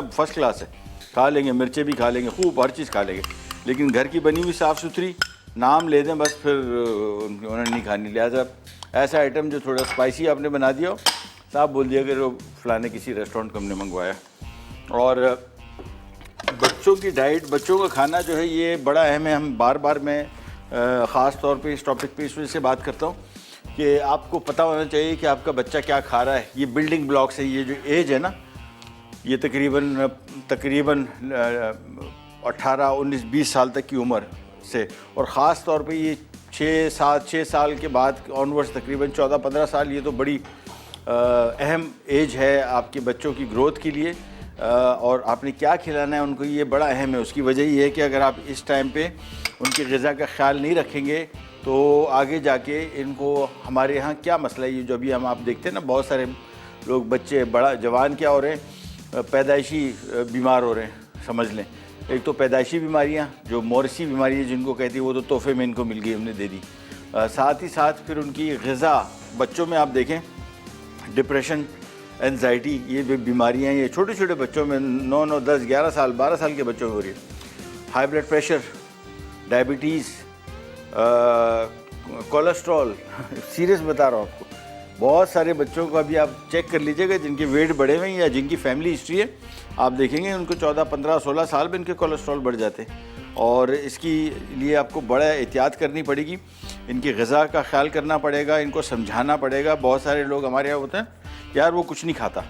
फर्स्ट क्लास है, खा लेंगे, मिर्चें भी खा लेंगे, खूब हर चीज़ खा लेंगे। लेकिन घर की बनी हुई साफ़ सुथरी नाम ले दें बस, फिर उन्होंने नहीं खानी। लिहाजा ऐसा आइटम जो थोड़ा स्पाइसी आपने बना दिया हो, साफ बोल दिया कि वो फलाने किसी रेस्टोरेंट को हमने मंगवाया। और बच्चों की डाइट, बच्चों का खाना जो है ये बड़ा अहम है। हम बार बार मैं ख़ास तौर पे इस टॉपिक पे इस वजह से बात करता हूँ कि आपको पता होना चाहिए कि आपका बच्चा क्या खा रहा है। ये बिल्डिंग ब्लॉक्स है, ये जो एज है ना, ये तकरीबन 18, 19, 20 साल तक की उम्र से, और ख़ास तौर पे ये 6 साल के बाद ऑनवर्ड्स तकरीबन 14-15 साल, ये तो बड़ी अहम एज है आपके बच्चों की ग्रोथ के लिए। और आपने क्या खिलाना है उनको, ये बड़ा अहम है। उसकी वजह ये है कि अगर आप इस टाइम पे उनकी ग़िज़ा का ख्याल नहीं रखेंगे तो आगे जाके इनको, हमारे यहाँ क्या मसला है, ये जो अभी हम आप देखते हैं ना, बहुत सारे लोग बच्चे बड़ा जवान क्या हो रहे हैं, पैदाइशी बीमार हो रहे हैं, समझ लें। एक तो पैदाइशी बीमारियाँ जो मौरसी बीमारी है जिनको कहती है, वो तो तोहफे में इनको मिल गई, हमने दे दी। साथ ही साथ फिर उनकी ग़िज़ा, बच्चों में आप देखें डिप्रेशन, एंजाइटी, ये बीमारियाँ ये छोटे छोटे बच्चों में 9, 10, 11 साल, 12 साल के बच्चों में हो रही है। High blood pressure, diabetes, cholesterol serious बता रहा हूँ आपको, बहुत सारे बच्चों को अभी आप चेक कर लीजिएगा जिनके वेट बढ़े हुए हैं या जिनकी फैमिली हिस्ट्री है, आप देखेंगे उनको 14, 15, 16 साल में इनके कोलेस्ट्रॉल बढ़ जाते हैं। और इसकी लिए आपको बड़ा एहतियात करनी पड़ेगी, इनकी ग़िज़ा का ख्याल करना पड़ेगा, इनको समझाना पड़ेगा। बहुत सारे लोग हमारे यहाँ होते हैं यार वो कुछ नहीं खाता,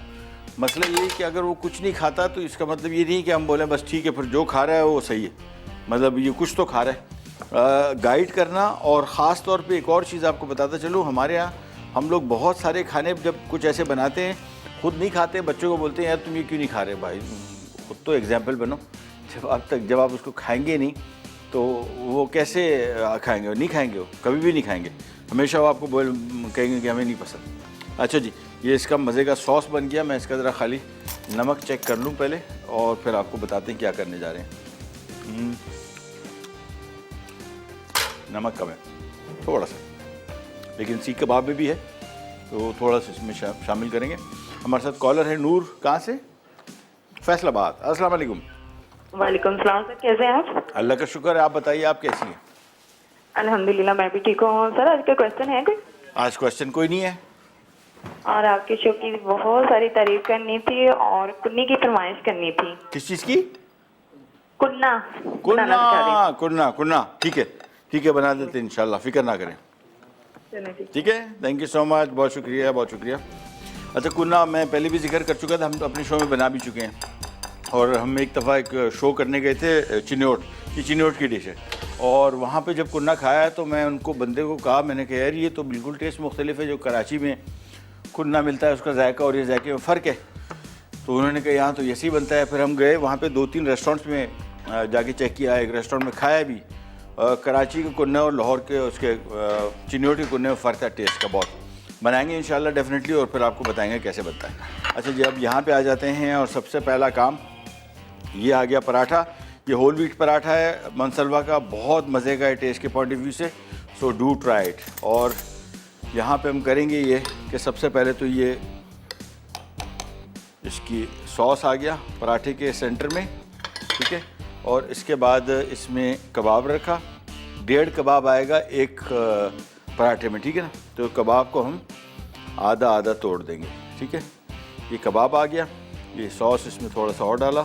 मसला ये है कि अगर वो कुछ नहीं खाता तो इसका मतलब ये नहीं कि हम बोलें बस ठीक है फिर जो खा रहा है वो सही है, मतलब ये कुछ तो खा रहा है। गाइड करना, और ख़ास तौर पे एक और चीज़ आपको बताता चलूँ, हमारे यहाँ हम लोग बहुत सारे खाने जब कुछ ऐसे बनाते हैं, खुद नहीं खाते, बच्चों को बोलते हैं यार तुम ये क्यों नहीं खा रहे, भाई खुद तो एग्जाम्पल बनो। जब आप उसको खाएंगे नहीं तो वो कैसे खाएंगे, नहीं खाएंगे, वो कभी भी नहीं खाएंगे, हमेशा वो आपको कहेंगे कि हमें नहीं पसंद। अच्छा जी, ये इसका मज़े का सॉस बन गया। मैं इसका ज़रा खाली नमक चेक कर लूँ पहले, और फिर आपको बताते हैं क्या करने जा रहे हैं। नमक कम है थोड़ा सा, लेकिन सीख कबाब में भी है तो थोड़ा सा इसमें शामिल करेंगे। हमारे साथ कॉलर है नूर, कहाँ से? फैसलाबाद। अस्सलाम वालेकुम। वालेकुम सलाम सर, कैसे हैं आप? अल्लाह का शुक्र है, आप बताइए आप कैसी हैं? अल्हम्दुलिल्लाह मैं भी ठीक हूँ। सर आज का क्वेश्चन है कोई? आज क्वेश्चन कोई नहीं है। और आपके शो की बहुत सारी तारीफ करनी थी और कुन्नी की फरमाइश करनी थी। किस चीज़ की? कुन्ना। कुन्ना ठीक है बना देते इंशाल्लाह, फिक्र ना करें। ठीक है, थैंक यू सो मच, बहुत शुक्रिया बहुत शुक्रिया। अच्छा, कुन्ना मैं पहले भी जिक्र कर चुका था, हम अपने शो में बना भी चुके हैं। और हम एक दफ़ा एक शो करने गए थे चिन्नौट, ये चिन्नौट की डिश है, और वहाँ पे जब कुन्ना खाया तो मैं उनको बंदे को कहा, मैंने कहा यार ये तो बिल्कुल टेस्ट मुख्तलिफ है, जो कराची में कुन्ना मिलता है उसका जायका और ये जायके में फ़र्क है। तो उन्होंने कहा यहाँ तो ऐसे ही बनता है। फिर हम गए वहाँ पे 2-3 रेस्टोरेंट्स में जाके चेक किया, एक रेस्टोरेंट में खाया भी। कराची के कुन्ने और लाहौर के उसके चिन्नौट के कुन्ने में फ़र्क था टेस्ट का बहुत। बनाएंगे इंशाल्लाह डेफिनेटली, और फिर आपको बताएंगे कैसे बनता है। अच्छा जी, अब यहाँ पे आ जाते हैं और सबसे पहला काम ये आ गया पराठा। ये होल व्हीट पराठा है मनसलवा का, बहुत मज़े का है टेस्ट के पॉइंट ऑफ व्यू से, सो डू ट्राई इट। और यहाँ पे हम करेंगे ये कि सबसे पहले तो ये इसकी सॉस आ गया पराठे के सेंटर में, ठीक है। और इसके बाद इसमें कबाब रखा, 1.5 कबाब आएगा एक पराठे में, ठीक है ना। तो कबाब को हम आधा आधा तोड़ देंगे, ठीक है। ये कबाब आ गया, ये सॉस इसमें थोड़ा सा और डाला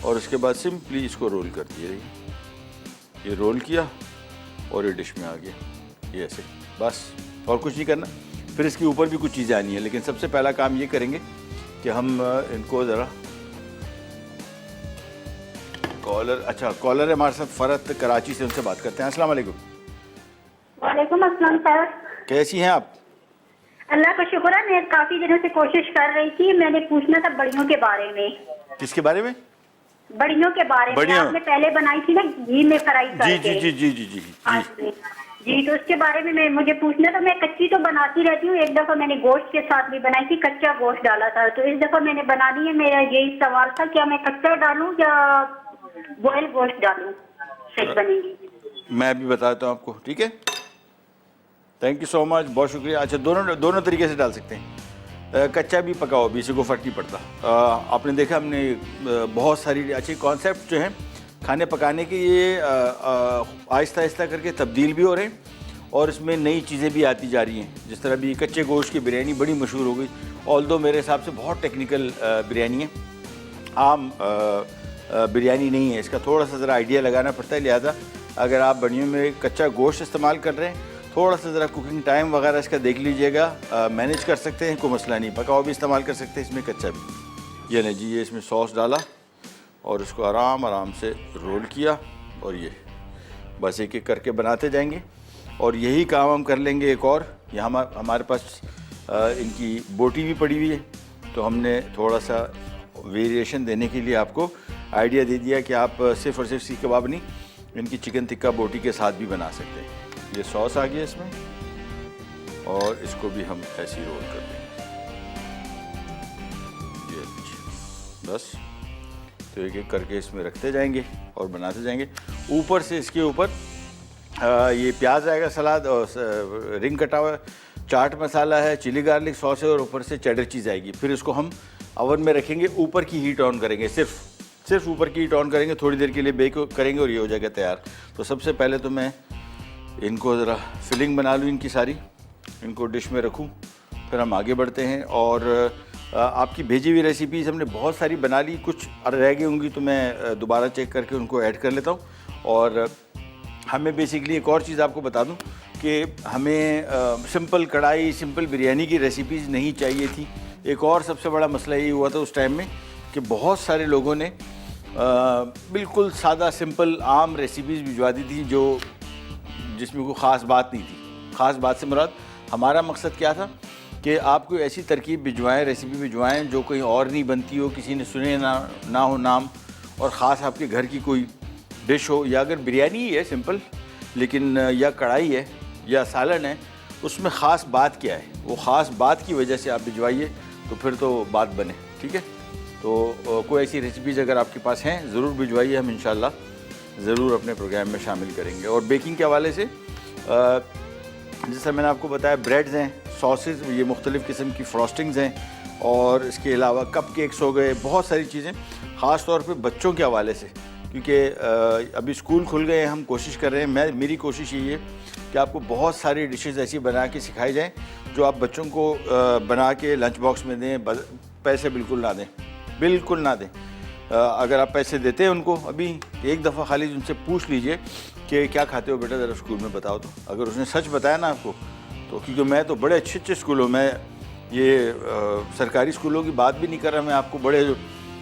और उसके बाद सिंपली इसको रोल कर दिया। ये रोल किया और ये डिश में आ गया, ये ऐसे, बस और कुछ नहीं करना। फिर इसके ऊपर भी कुछ चीज़ें आनी है, लेकिन सबसे पहला काम ये करेंगे कि हम इनको ज़रा कॉलर, अच्छा कॉलर है हमारे साथ फरत कराची से, उनसे बात करते हैं। अस्सलाम वालेकुम। वालेकुम अस्सलाम सर। कैसी हैं आप? अल्लाह का शुक्र है, मैं काफी दिनों से कोशिश कर रही थी। मैंने पूछना था बड़ियों के बारे में। किसके बारे में? बड़ियों के बारे में। आपने पहले बनाई थी ना घी में फ्राई करके। जी जी जी जी जी जी जी, तो उसके बारे में मुझे पूछना था। मैं कच्ची तो बनाती रहती हूँ, एक दफा मैंने गोश्त के साथ भी बनाई थी, कच्चा गोश्त डाला था। तो इस दफा मैंने बना दी है। मेरा यही सवाल था, क्या मैं कच्चा डालूं या बॉयल गोश्त डालूं, सही बनेगी? मैं अभी बताता हूँ आपको, ठीक है। थैंक यू सो मच, बहुत शुक्रिया। अच्छा, दोनों तरीके से डाल सकते हैं, कच्चा भी पकाओ भी, इसी को फ़र्क नहीं पड़ता। आपने देखा हमने बहुत सारी अच्छी कॉन्सेप्ट जो हैं खाने पकाने के, ये आहिस्ता आहिस्ता करके तब्दील भी हो रहे हैं और इसमें नई चीज़ें भी आती जा रही हैं। जिस तरह भी कच्चे गोश्त की बिरयानी बड़ी मशहूर हो गई, ऑल्दो मेरे हिसाब से बहुत टेक्निकल बिरयानी है, आम बिरयानी नहीं है। इसका थोड़ा सा ज़रा आइडिया लगाना पड़ता है, लिहाजा अगर आप बड़ियों में कच्चा गोश्त इस्तेमाल कर रहे हैं, थोड़ा सा ज़रा कुकिंग टाइम वगैरह इसका देख लीजिएगा, मैनेज कर सकते हैं, कोई मसला नहीं। पकाओ भी इस्तेमाल कर सकते हैं इसमें, कच्चा भी। ये नहीं जी, ये इसमें सॉस डाला और इसको आराम से रोल किया और ये बस एक एक करके बनाते जाएंगे। और यही काम हम कर लेंगे एक और। यहाँ हमारे पास इनकी बोटी भी पड़ी हुई है, तो हमने थोड़ा सा वेरिएशन देने के लिए आपको आइडिया दे दिया कि आप सिर्फ़ और सिर्फ सीख कबाब नहीं, इनकी चिकन टिक्का बोटी के साथ भी बना सकते हैं। ये सॉस आ गया इसमें और इसको भी हम ऐसे ही रोल कर देंगे, ये बस। तो एक एक करके इसमें रखते जाएंगे और बनाते जाएंगे। ऊपर से इसके ऊपर ये प्याज आएगा, सलाद और रिंग कटा हुआ, चाट मसाला है, चिली गार्लिक सॉस है और ऊपर से चेडर चीज़ आएगी। फिर इसको हम ओवन में रखेंगे, ऊपर की हीट ऑन करेंगे, सिर्फ ऊपर की हीट ऑन करेंगे, थोड़ी देर के लिए बेक करेंगे और ये हो जाएगा तैयार। तो सबसे पहले तो मैं इनको ज़रा फिलिंग बना लूँ इनकी सारी, इनको डिश में रखूँ, फिर हम आगे बढ़ते हैं। और आपकी भेजी हुई रेसिपीज़ हमने बहुत सारी बना ली, कुछ रह गई होंगी तो मैं दोबारा चेक करके उनको ऐड कर लेता हूँ। और हमें बेसिकली एक और चीज़ आपको बता दूँ कि हमें सिंपल कढ़ाई, सिंपल बिरयानी की रेसिपीज़ नहीं चाहिए थी। एक और सबसे बड़ा मसला ये हुआ था उस टाइम में कि बहुत सारे लोगों ने बिल्कुल सादा सिंपल आम रेसिपीज़ भिजवा दी थी, जो जिसमें कोई ख़ास बात नहीं थी। ख़ास बात से मुराद हमारा मकसद क्या था कि आपको ऐसी तरकीब भिजवाएँ, रेसिपी भिजवाएँ जो कहीं और नहीं बनती हो, किसी ने सुने ना हो नाम, और ख़ास आपके घर की कोई डिश हो, या अगर बिरयानी ही है सिंपल, लेकिन या कढ़ाई है या सालन है, उसमें ख़ास बात क्या है, वो ख़ास बात की वजह से आप भिजवाइए, तो फिर तो बात बने, ठीक है। तो कोई ऐसी रेसिपीज़ अगर आपके पास हैं ज़रूर भिजवाइए, हम इंशाल्लाह ज़रूर अपने प्रोग्राम में शामिल करेंगे। और बेकिंग के हवाले से जैसा मैंने आपको बताया, ब्रेड्स हैं, सॉसेज, ये मुख्तलिफ़ किस्म की फ्रॉस्टिंग्स हैं, और इसके अलावा कप केक्स हो गए, बहुत सारी चीज़ें, ख़ास तौर पे बच्चों के हवाले से, क्योंकि अभी स्कूल खुल गए हैं। हम कोशिश कर रहे हैं, मेरी कोशिश यही है कि आपको बहुत सारी डिशेस ऐसी बना के सिखाई जाएँ जो आप बच्चों को बना के लंच बॉक्स में दें। पैसे बिल्कुल ना दें, बिल्कुल ना दें। अगर आप पैसे देते हैं उनको, अभी एक दफ़ा खाली उनसे पूछ लीजिए कि क्या खाते हो बेटा, ज़रा स्कूल में बताओ। तो अगर उसने सच बताया ना आपको, तो क्योंकि मैं तो बड़े अच्छे स्कूलों में, ये सरकारी स्कूलों की बात भी नहीं कर रहा मैं, आपको बड़े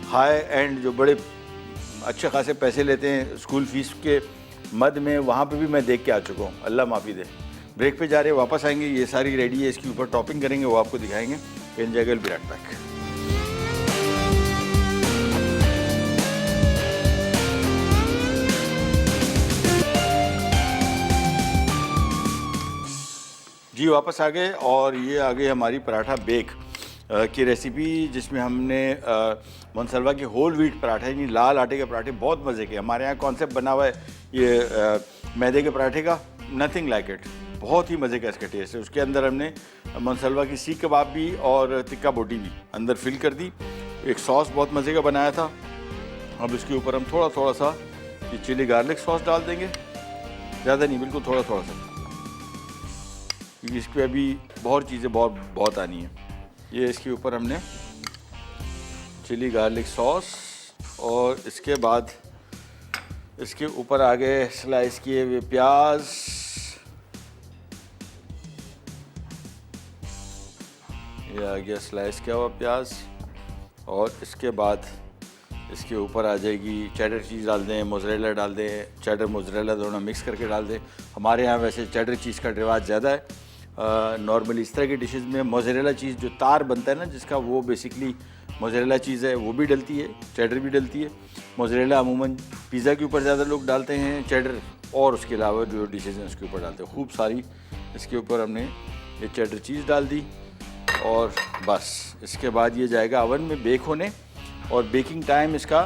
हाई एंड जो बड़े अच्छे खासे पैसे लेते हैं स्कूल फीस के मद में, वहाँ पे भी मैं देख के आ चुका हूँ, अल्लाह माफ़ी दे। ब्रेक पे जा रहे हैं, वापस आएंगे, ये सारी रेडी है, इसके ऊपर टॉपिंग करेंगे, वो आपको दिखाएंगे। Enjoy, will be right back. जी वापस आ गए, और ये आ गई हमारी पराठा बेक। की रेसिपी, जिसमें हमने मनसलवा के होल व्हीट पराठे यानी लाल आटे के पराठे बहुत मज़े के। हमारे यहाँ कॉन्सेप्ट बना हुआ है ये मैदे के पराठे का, नथिंग लाइक इट, बहुत ही मज़े का इसका टेस्ट है। उसके अंदर हमने मनसलवा की सीख कबाब भी और टिक्का बोटी भी अंदर फिल कर दी। एक सॉस बहुत मज़े का बनाया था। अब इसके ऊपर हम थोड़ा थोड़ा सा ये चिली गार्लिक सॉस डाल देंगे, ज़्यादा नहीं, बिल्कुल थोड़ा थोड़ा सा, क्योंकि इस पर अभी बहुत चीज़ें बहुत आनी है। ये इसके ऊपर हमने चिली गार्लिक सॉस और इसके बाद इसके ऊपर आ गए स्लाइस किए हुए प्याज, ये आ गया स्लाइस किया हुआ प्याज, और इसके बाद इसके ऊपर आ जाएगी चेडर चीज़ डाल दें, मोज़रेला डाल दें, चेडर मोज़रेला दोनों मिक्स करके डाल दें। हमारे यहाँ वैसे चेडर चीज़ का रिवाज ज़्यादा है। नॉर्मली इस तरह की डिशेस में मोज़रेला चीज़ जो तार बनता है ना जिसका, वो बेसिकली मोज़रेला चीज़ है, वो भी डलती है, चेडर भी डलती है। मोज़रेला अमूमन पिज़्ज़ा के ऊपर ज़्यादा लोग डालते हैं, चेडर और उसके अलावा जो डिशेस हैं उसके ऊपर डालते हैं खूब सारी। इसके ऊपर हमने ये चेडर चीज़ डाल दी और बस इसके बाद ये जाएगा अवन में बेक होने, और बेकिंग टाइम इसका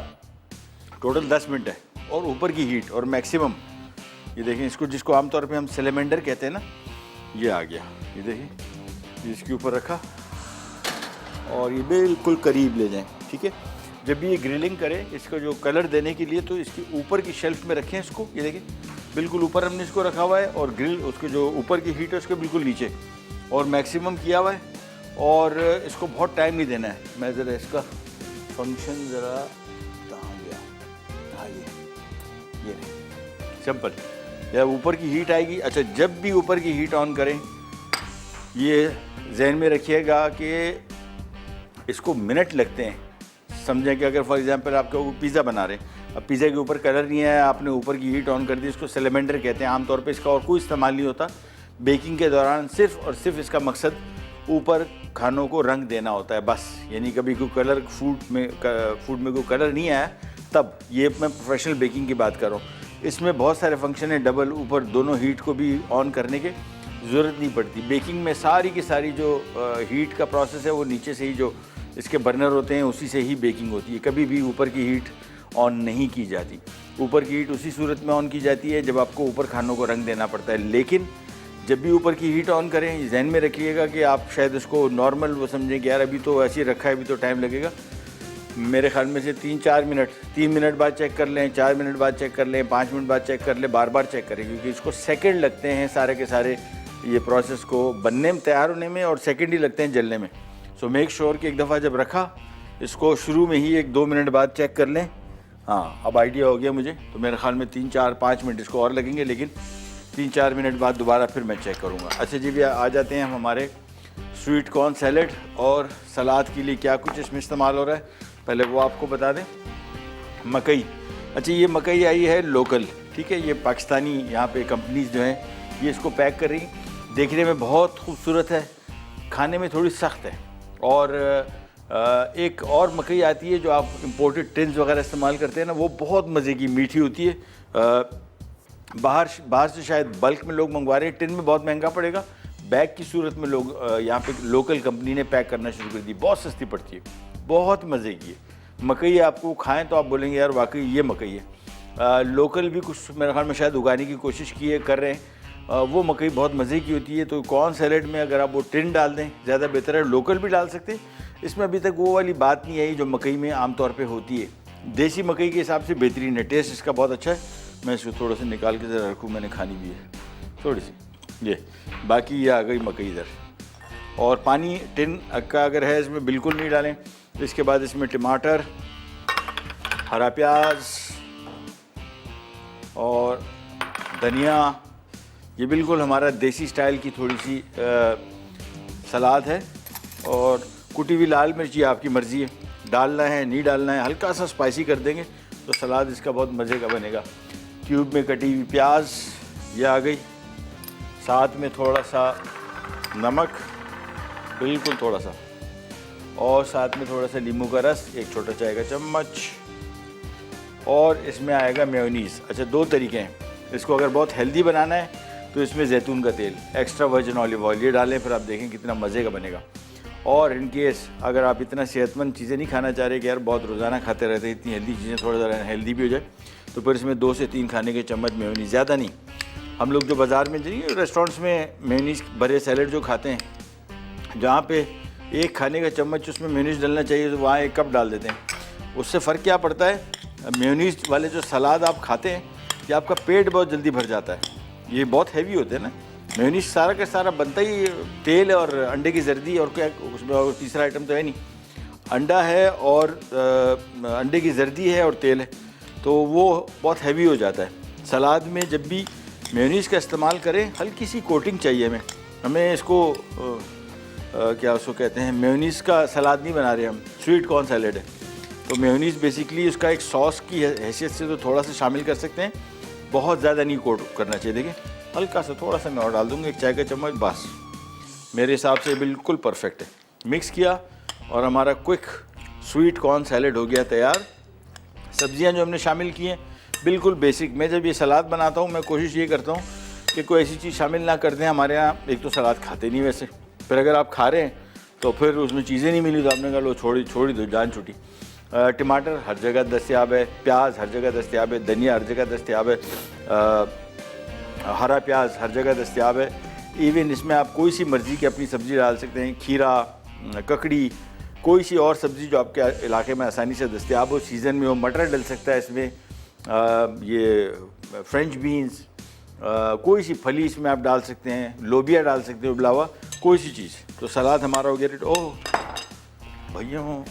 टोटल 10 मिनट है, और ऊपर की हीट और मैक्सिमम, ये देखें इसको, जिसको आमतौर पे हम सिलेमेंडर कहते हैं ना, ये आ गया, ये देखिए, इसके ऊपर रखा और ये बिल्कुल करीब ले जाएं, ठीक है। जब भी ये ग्रिलिंग करें, इसको जो कलर देने के लिए, तो इसके ऊपर की शेल्फ में रखें इसको, ये देखिए बिल्कुल ऊपर हमने इसको रखा हुआ है, और ग्रिल उसके जो ऊपर की हीट है उसके बिल्कुल नीचे, और मैक्सिमम किया हुआ है, और इसको बहुत टाइम नहीं देना है। मैं ज़रा इसका फंक्शन ज़रा कहाँ गया, हाँ ये सिंपल, जब ऊपर की हीट आएगी, अच्छा जब भी ऊपर की हीट ऑन करें, ये जहन में रखिएगा कि इसको मिनट लगते हैं। समझें कि अगर फॉर एग्जांपल आपके पिज़्ज़ा बना रहे हैं, अब पिज़्ज़ा के ऊपर कलर नहीं है, आपने ऊपर की हीट ऑन कर दी, इसको सिलेमेंडर कहते हैं आमतौर पे, इसका और कोई इस्तेमाल नहीं होता बेकिंग के दौरान, सिर्फ और सिर्फ इसका मकसद ऊपर खानों को रंग देना होता है बस। यानी कभी कोई कलर फूड में कोई कलर नहीं आया तब, ये मैं प्रोफेशनल बेकिंग की बात कर रहा हूँ। इसमें बहुत सारे फंक्शन है, डबल ऊपर दोनों हीट को भी ऑन करने के ज़रूरत नहीं पड़ती। बेकिंग में सारी की सारी जो हीट का प्रोसेस है वो नीचे से ही जो इसके बर्नर होते हैं उसी से ही बेकिंग होती है, कभी भी ऊपर की हीट ऑन नहीं की जाती। ऊपर की हीट उसी सूरत में ऑन की जाती है जब आपको ऊपर खानों को रंग देना पड़ता है। लेकिन जब भी ऊपर की हीट ऑन करें, जहन में रखिएगा कि आप शायद इसको नॉर्मल वो समझें कि यार अभी तो ऐसे ही रखा है, अभी तो टाइम लगेगा। मेरे ख्याल में से 3-4 मिनट, 3 मिनट बाद चेक कर लें, 4 मिनट बाद चेक कर लें, 5 मिनट बाद चेक कर लें, बार बार चेक करें, क्योंकि इसको सेकंड लगते हैं सारे के सारे ये प्रोसेस को बनने में, तैयार होने में, और सेकंड ही लगते हैं जलने में। सो मेक श्योर कि एक दफ़ा जब रखा, इसको शुरू में ही 1-2 मिनट बाद चेक कर लें। हाँ, अब आइडिया हो गया मुझे, तो मेरे ख्याल में 3-4-5 मिनट इसको और लगेंगे, लेकिन 3-4 मिनट बाद दोबारा फिर मैं चेक करूँगा। अच्छा जी, भी आ जाते हैं हम हमारे स्वीट कॉर्न सैलड और सलाद के लिए क्या कुछ इसमें इस्तेमाल हो रहा है, पहले वो आपको बता दें। मकई, अच्छा ये मकई आई है लोकल, ठीक है, ये पाकिस्तानी यहाँ पे कंपनीज जो हैं ये इसको पैक कर रही। देखने में बहुत खूबसूरत है, खाने में थोड़ी सख्त है, और एक और मकई आती है जो आप इम्पोर्टेड टिन्स वगैरह इस्तेमाल करते हैं ना, वो बहुत मज़े की मीठी होती है। बाहर से शायद बल्क में लोग मंगवा रहे हैं, टिन में बहुत महंगा पड़ेगा, बैग की सूरत में लोग यहाँ पे लोकल कंपनी ने पैक करना शुरू कर दी, बहुत सस्ती पड़ती है, बहुत मज़े की है मकई। आपको खाएं तो आप बोलेंगे यार वाकई ये मकई है। लोकल भी कुछ मेरे ख्याल में शायद उगाने की कोशिश कर रहे हैं, वो मकई बहुत मज़े की होती है। तो कॉर्न सैलड में अगर आप वो टिन डाल दें ज़्यादा बेहतर है, लोकल भी डाल सकते हैं। इसमें अभी तक वो वाली बात नहीं आई जो मकई में आमतौर पे होती है। देसी मकई के हिसाब से बेहतरीन है, टेस्ट इसका बहुत अच्छा है। मैं इसको थोड़ा सा निकाल के ज़रा रखूँ, मैंने खानी भी है थोड़ी सी, ये बाकी ये आ गई मकई इधर। और पानी टिन का अगर है इसमें बिल्कुल नहीं डालें। इसके बाद इसमें टमाटर, हरा प्याज और धनिया, ये बिल्कुल हमारा देसी स्टाइल की थोड़ी सी सलाद है। और कुटी हुई लाल मिर्ची आपकी मर्ज़ी है, डालना है नहीं डालना है, हल्का सा स्पाइसी कर देंगे तो सलाद इसका बहुत मज़े का बनेगा। क्यूब में कटी हुई प्याज ये आ गई, साथ में थोड़ा सा नमक, बिल्कुल थोड़ा सा, और साथ में थोड़ा सा नींबू का रस, एक छोटा चाय का चम्मच, और इसमें आएगा मेयोनीज़। अच्छा, दो तरीके हैं इसको, अगर बहुत हेल्दी बनाना है तो इसमें जैतून का तेल, एक्स्ट्रा वर्जिन ऑलिव ऑयल ये डालें, फिर आप देखें कितना मज़े का बनेगा। और इन केस अगर आप इतना सेहतमंद चीज़ें नहीं खाना चाह रहे कि यार बहुत रोज़ाना खाते रहते हैं, इतनी हेल्दी चीज़ें, थोड़ा ज़रा हेल्दी भी हो जाए, तो फिर इसमें 2 से 3 खाने के चम्मच मेयोनीज, ज़्यादा नहीं। हम लोग जो बाज़ार में जाइए रेस्टोरेंट्स में मेयोनीज भरे सैलेड जो खाते हैं, जहाँ पे 1 खाने का चम्मच उसमें मेयोनीज डलना चाहिए तो वहाँ 1 कप डाल देते हैं। उससे फ़र्क क्या पड़ता है, मेयोनीज वाले जो सलाद आप खाते हैं कि आपका पेट बहुत जल्दी भर जाता है, ये बहुत हैवी होते हैं ना। मेयोनीज सारा का सारा बनता ही तेल और अंडे की जर्दी, और क्या उसमें और तीसरा आइटम तो है नहीं, अंडा है और अंडे की जर्दी है और तेल है, तो वो बहुत हैवी हो जाता है। सलाद में जब भी मेयोनीज का इस्तेमाल करें, हल्की सी कोटिंग चाहिए हमें इसको क्या उसको कहते हैं, मेयोनीज का सलाद नहीं बना रहे हम, स्वीट कॉर्न सैलेड है, तो मेयोनीज बेसिकली उसका एक सॉस की हैसियत से तो थोड़ा सा शामिल कर सकते हैं, बहुत ज़्यादा नहीं कोट करना चाहिए। देखिए हल्का सा थोड़ा सा मैं और डाल दूँगा, 1 चाय का चम्मच, बस मेरे हिसाब से बिल्कुल परफेक्ट है। मिक्स किया और हमारा क्विक स्वीट कॉर्न सैलेड हो गया तैयार। सब्जियां जो हमने शामिल की हैं बिल्कुल बेसिक। मैं जब ये सलाद बनाता हूँ मैं कोशिश ये करता हूँ कि कोई ऐसी चीज़ शामिल ना कर दें। हमारे यहाँ एक तो सलाद खाते नहीं वैसे, फिर अगर आप खा रहे हैं तो फिर उसमें चीज़ें नहीं मिली तो आपने कहा लो छोड़ी दो, जान छूटी। टमाटर हर जगह दस्तयाब है, प्याज हर जगह दस्तयाब है, धनिया हर जगह दस्तयाब है, हरा प्याज हर जगह दस्तयाब है। इवन इसमें आप कोई सी मर्ज़ी की अपनी सब्ज़ी डाल सकते हैं, खीरा, ककड़ी, कोई सी और सब्ज़ी जो आपके इलाके में आसानी से दस्तयाब हो, सीज़न में हो। मटर डल सकता है इसमें, ये फ्रेंच बीन्स, कोई सी फली इसमें आप डाल सकते हैं, लोबिया डाल सकते हो, उबला हुआ कोई सी चीज़। तो सलाद हमारा हो गया। ओह भैया हो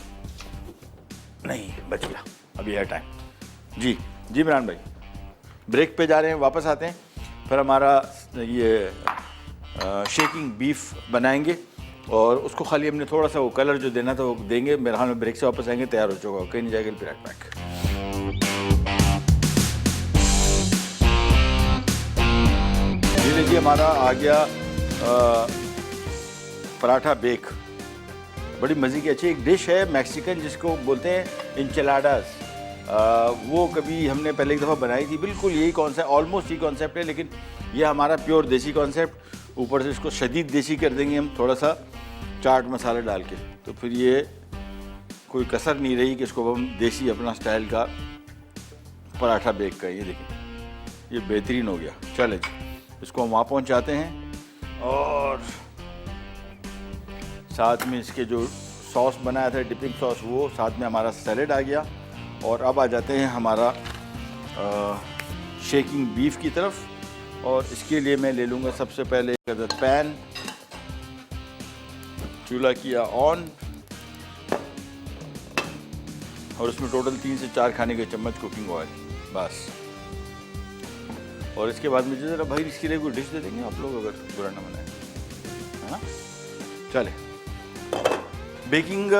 नहीं बच गया, अभी है टाइम। जी इमरान भाई, ब्रेक पे जा रहे हैं, वापस आते हैं, फिर हमारा ये शेकिंग बीफ बनाएंगे और उसको खाली हमने थोड़ा सा वो कलर जो देना था वो देंगे। मेरे हाल में ब्रेक से वापस आएंगे, तैयार हो चुका हो, कहीं नहीं जाएगा, फिर पैक। जी हमारा आ गया पराठा बेक, बड़ी मज़े की अच्छी एक डिश है मैक्सिकन जिसको बोलते हैं इंचिलाडास। वो कभी हमने पहले एक दफ़ा बनाई थी, बिल्कुल यही कॉन्सेप्ट, ऑलमोस्ट ही कॉन्सेप्ट है, लेकिन ये हमारा प्योर देसी कॉन्सेप्ट। ऊपर से इसको शदीद देसी कर देंगे हम, थोड़ा सा चाट मसाला डाल के, तो फिर ये कोई कसर नहीं रही कि इसको हम देसी अपना स्टाइल का पराठा बेक का। ये देखिए ये बेहतरीन हो गया। चले जी इसको हम वहाँ पहुँचाते हैं और साथ में इसके जो सॉस बनाया था डिपिंग सॉस, वो साथ में हमारा सैलेड आ गया। और अब आ जाते हैं हमारा शेकिंग बीफ की तरफ। और इसके लिए मैं ले लूँगा सबसे पहले एक अदद पैन, चूल्हा किया ऑन और उसमें टोटल 3 से 4 खाने के चम्मच कुकिंग ऑयल बस। और इसके बाद मुझे ज़रा भाई इसके लिए कोई डिश दे देंगे आप लोग, अगर बुरा ना मनाए, है ना। चले बेकिंग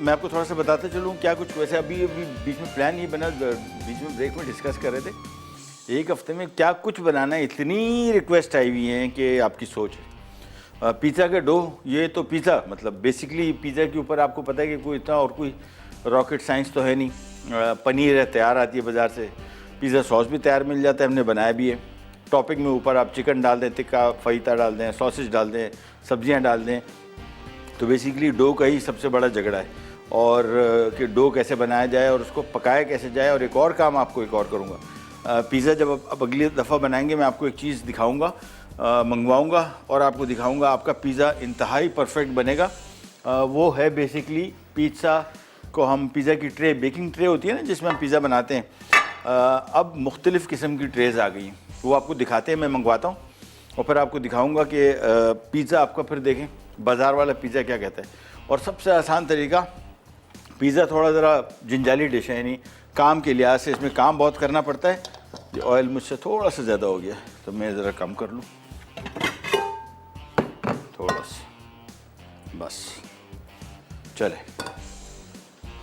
मैं आपको थोड़ा सा बताते चलूँ क्या कुछ। वैसे अभी बीच में प्लान नहीं बना, बीच में ब्रेक में डिस्कस कर रहे थे एक हफ्ते में क्या कुछ बनाना है। इतनी रिक्वेस्ट आई हुई हैं कि आपकी सोच है। पिज़्ज़ा का डो, ये तो पिज़्ज़ा मतलब बेसिकली पिज़्ज़ा के ऊपर आपको पता है कि कोई इतना और कोई रॉकेट साइंस तो है नहीं। पनीर है तैयार आती है बाज़ार से, पिज़्ज़ा सॉस भी तैयार मिल जाता है, हमने बनाया भी है। टॉपिंग में ऊपर आप चिकन डाल दें, टिक्का फईता डाल दें, सॉसेज डाल दें, सब्जियां डाल दें। तो बेसिकली डो का ही सबसे बड़ा झगड़ा है और कि डो कैसे बनाया जाए और उसको पकाया कैसे जाए। और एक और काम आपको एक और करूँगा, पिज़्ज़ा जब अब अगली दफ़ा बनाएंगे मैं आपको एक चीज़ दिखाऊँगा, मंगवाऊँगा और आपको दिखाऊँगा आपका पिज़्ज़ा इंतहाई परफेक्ट बनेगा। वो है बेसिकली पिज़्ज़ा को हम पिज़्ज़ा की ट्रे, बेकिंग ट्रे होती है ना जिसमें हम पिज़्ज़ा बनाते हैं, अब मुख्तलिफ़ किस्म की ट्रेज़ आ गई हैं, वो आपको दिखाते हैं, मैं मंगवाता हूँ और फिर आपको दिखाऊंगा कि पिज़्ज़ा आपका फिर देखें बाज़ार वाला पिज़्ज़ा क्या कहता है। और सबसे आसान तरीका, पिज़्ज़ा थोड़ा ज़रा जंजाली डिश है, यानी काम के लिहाज से इसमें काम बहुत करना पड़ता है। ये ऑयल मुझसे थोड़ा सा ज़्यादा हो गया तो मैं ज़रा कम कर लूँ थोड़ा सा, बस चले।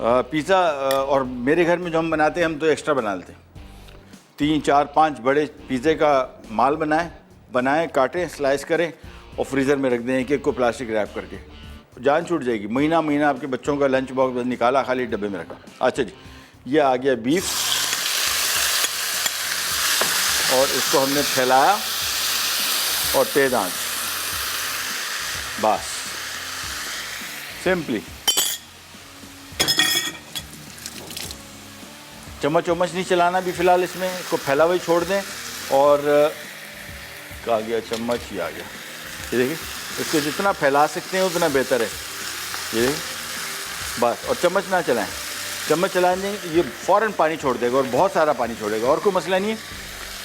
पिज़्ज़ा और मेरे घर में जो हम बनाते हैं हम तो एक्स्ट्रा बना लेते हैं, 3, 4, 5 बड़े पिज़्ज़े का माल बनाएं, काटें, स्लाइस करें और फ्रीज़र में रख दें एक को प्लास्टिक रैप करके, जान छूट जाएगी। महीना आपके बच्चों का लंच बॉक्स निकाला, खाली डब्बे में रखा। अच्छा जी, ये आ गया बीफ और इसको हमने फैलाया और तेज़ आंच, बस सिंपली। चम्मच वम्मच नहीं चलाना भी फिलहाल इसमें, इसको फैला हुआ ही छोड़ दें। और कहा गया चम्मच, ही आ गया। ये देखिए, इसको जितना फैला सकते हैं उतना बेहतर है। ये देखिए बस, और चम्मच ना चलाएं। चम्मच चलाएंगे ये फ़ौरन पानी छोड़ देगा और बहुत सारा पानी छोड़ेगा, और कोई मसला नहीं है।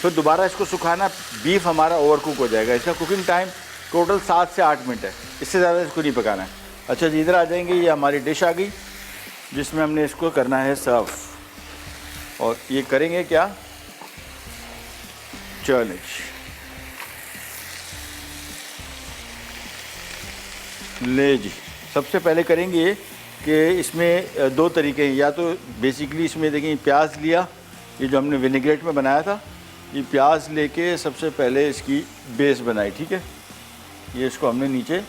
फिर दोबारा इसको सुखाना, बीफ हमारा ओवर कुक हो जाएगा। इसका कुकिंग टाइम टोटल 7 से 8 मिनट है, इससे ज़्यादा इसको नहीं पकाना है। अच्छा जी, इधर आ जाएंगे। ये हमारी डिश आ गई जिसमें हमने इसको करना है सर्व। और ये करेंगे क्या, चलिए ले जी। सबसे पहले करेंगे कि इसमें 2 तरीके हैं। या तो बेसिकली इसमें देखिए प्याज लिया, ये जो हमने विनेग्रेट में बनाया था, ये प्याज लेके सबसे पहले इसकी बेस बनाई, ठीक है। ये इसको हमने नीचे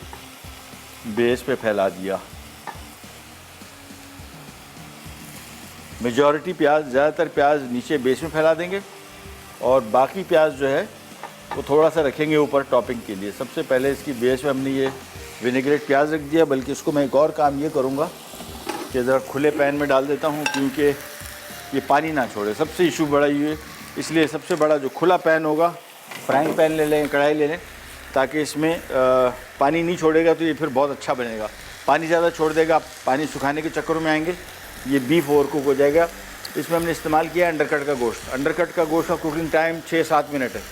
बेस पे फैला दिया। मेजॉरिटी प्याज, ज़्यादातर प्याज नीचे बेस में फैला देंगे, और बाकी प्याज जो है वो थोड़ा सा रखेंगे ऊपर टॉपिंग के लिए। सबसे पहले इसकी बेस में हमने ये विनेग्रेट प्याज रख दिया। बल्कि इसको मैं एक और काम ये करूँगा कि ज़रा खुले पैन में डाल देता हूँ, क्योंकि ये पानी ना छोड़े। सबसे इशू बड़ा ये है, इसलिए सबसे बड़ा जो खुला पैन होगा, फ्राइंग पैन ले लें, कढ़ाई ले लें, ताकि इसमें पानी नहीं छोड़ेगा तो ये फिर बहुत अच्छा बनेगा। पानी ज़्यादा छोड़ देगा, पानी सुखाने के चक्कर में आएंगे, ये बीफ ओवर कुक हो जाएगा। इसमें हमने इस्तेमाल किया अंडरकट का गोश्त। अंडरकट का गोश्त का कुकिंग टाइम 6-7 मिनट है।